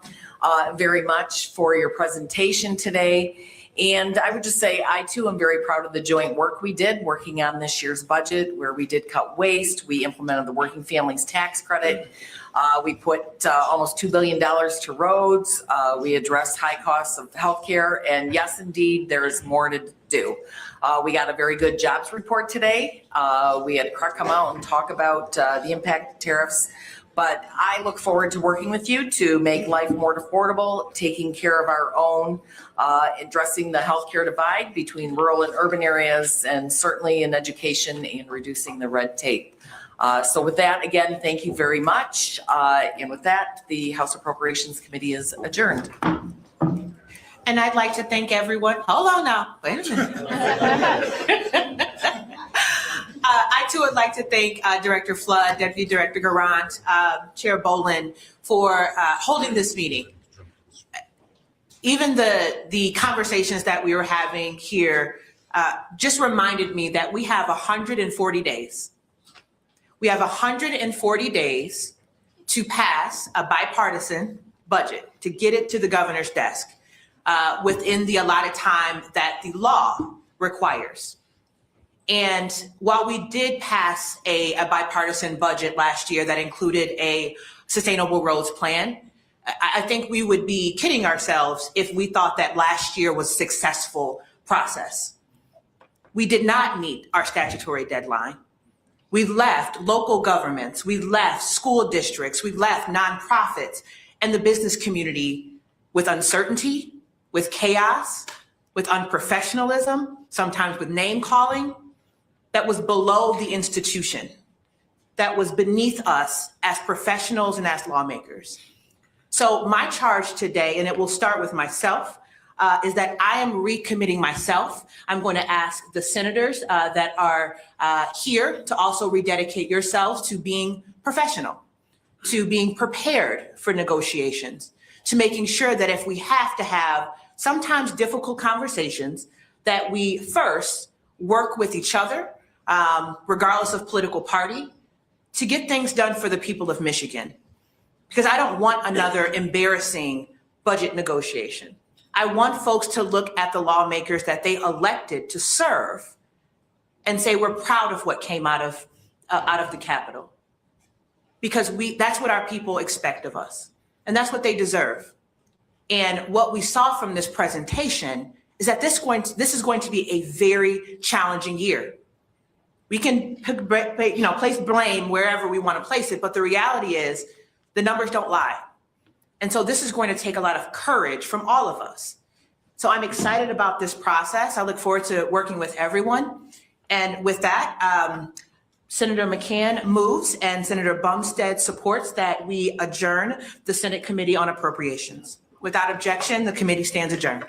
very much for your presentation today. And I would just say, I too am very proud of the joint work we did working on this year's budget, where we did cut waste, we implemented the Working Families Tax Credit, we put almost $2 billion to roads, we addressed high costs of healthcare, and yes, indeed, there is more to do. We got a very good jobs report today. We had Clark come out and talk about the impact of tariffs. But I look forward to working with you to make life more affordable, taking care of our own, addressing the healthcare divide between rural and urban areas, and certainly in education and reducing the red tape. So with that, again, thank you very much. And with that, the House Appropriations Committee is adjourned.
And I'd like to thank everyone. Hold on now. Wait a minute. I too would like to thank Director Flood, Deputy Director Garant, Chair Bolin for holding this meeting. Even the conversations that we were having here just reminded me that we have 140 days. We have 140 days to pass a bipartisan budget, to get it to the governor's desk within the allotted time that the law requires. And while we did pass a bipartisan budget last year that included a sustainable roads plan, I think we would be kidding ourselves if we thought that last year was a successful process. We did not meet our statutory deadline. We left local governments, we left school districts, we left nonprofits and the business community with uncertainty, with chaos, with unprofessionalism, sometimes with name calling, that was below the institution, that was beneath us as professionals and as lawmakers. So my charge today, and it will start with myself, is that I am recommitting myself. I'm going to ask the senators that are here to also rededicate yourselves to being professional, to being prepared for negotiations, to making sure that if we have to have sometimes difficult conversations, that we first work with each other, regardless of political party, to get things done for the people of Michigan. Because I don't want another embarrassing budget negotiation. I want folks to look at the lawmakers that they elected to serve and say, we're proud of what came out of the Capitol. Because that's what our people expect of us. And that's what they deserve. And what we saw from this presentation is that this is going to be a very challenging year. We can place blame wherever we want to place it, but the reality is the numbers don't lie. And so this is going to take a lot of courage from all of us. So I'm excited about this process. I look forward to working with everyone. And with that, Senator McCann moves and Senator Bumstead supports that we adjourn the Senate Committee on Appropriations. Without objection, the committee stands adjourned.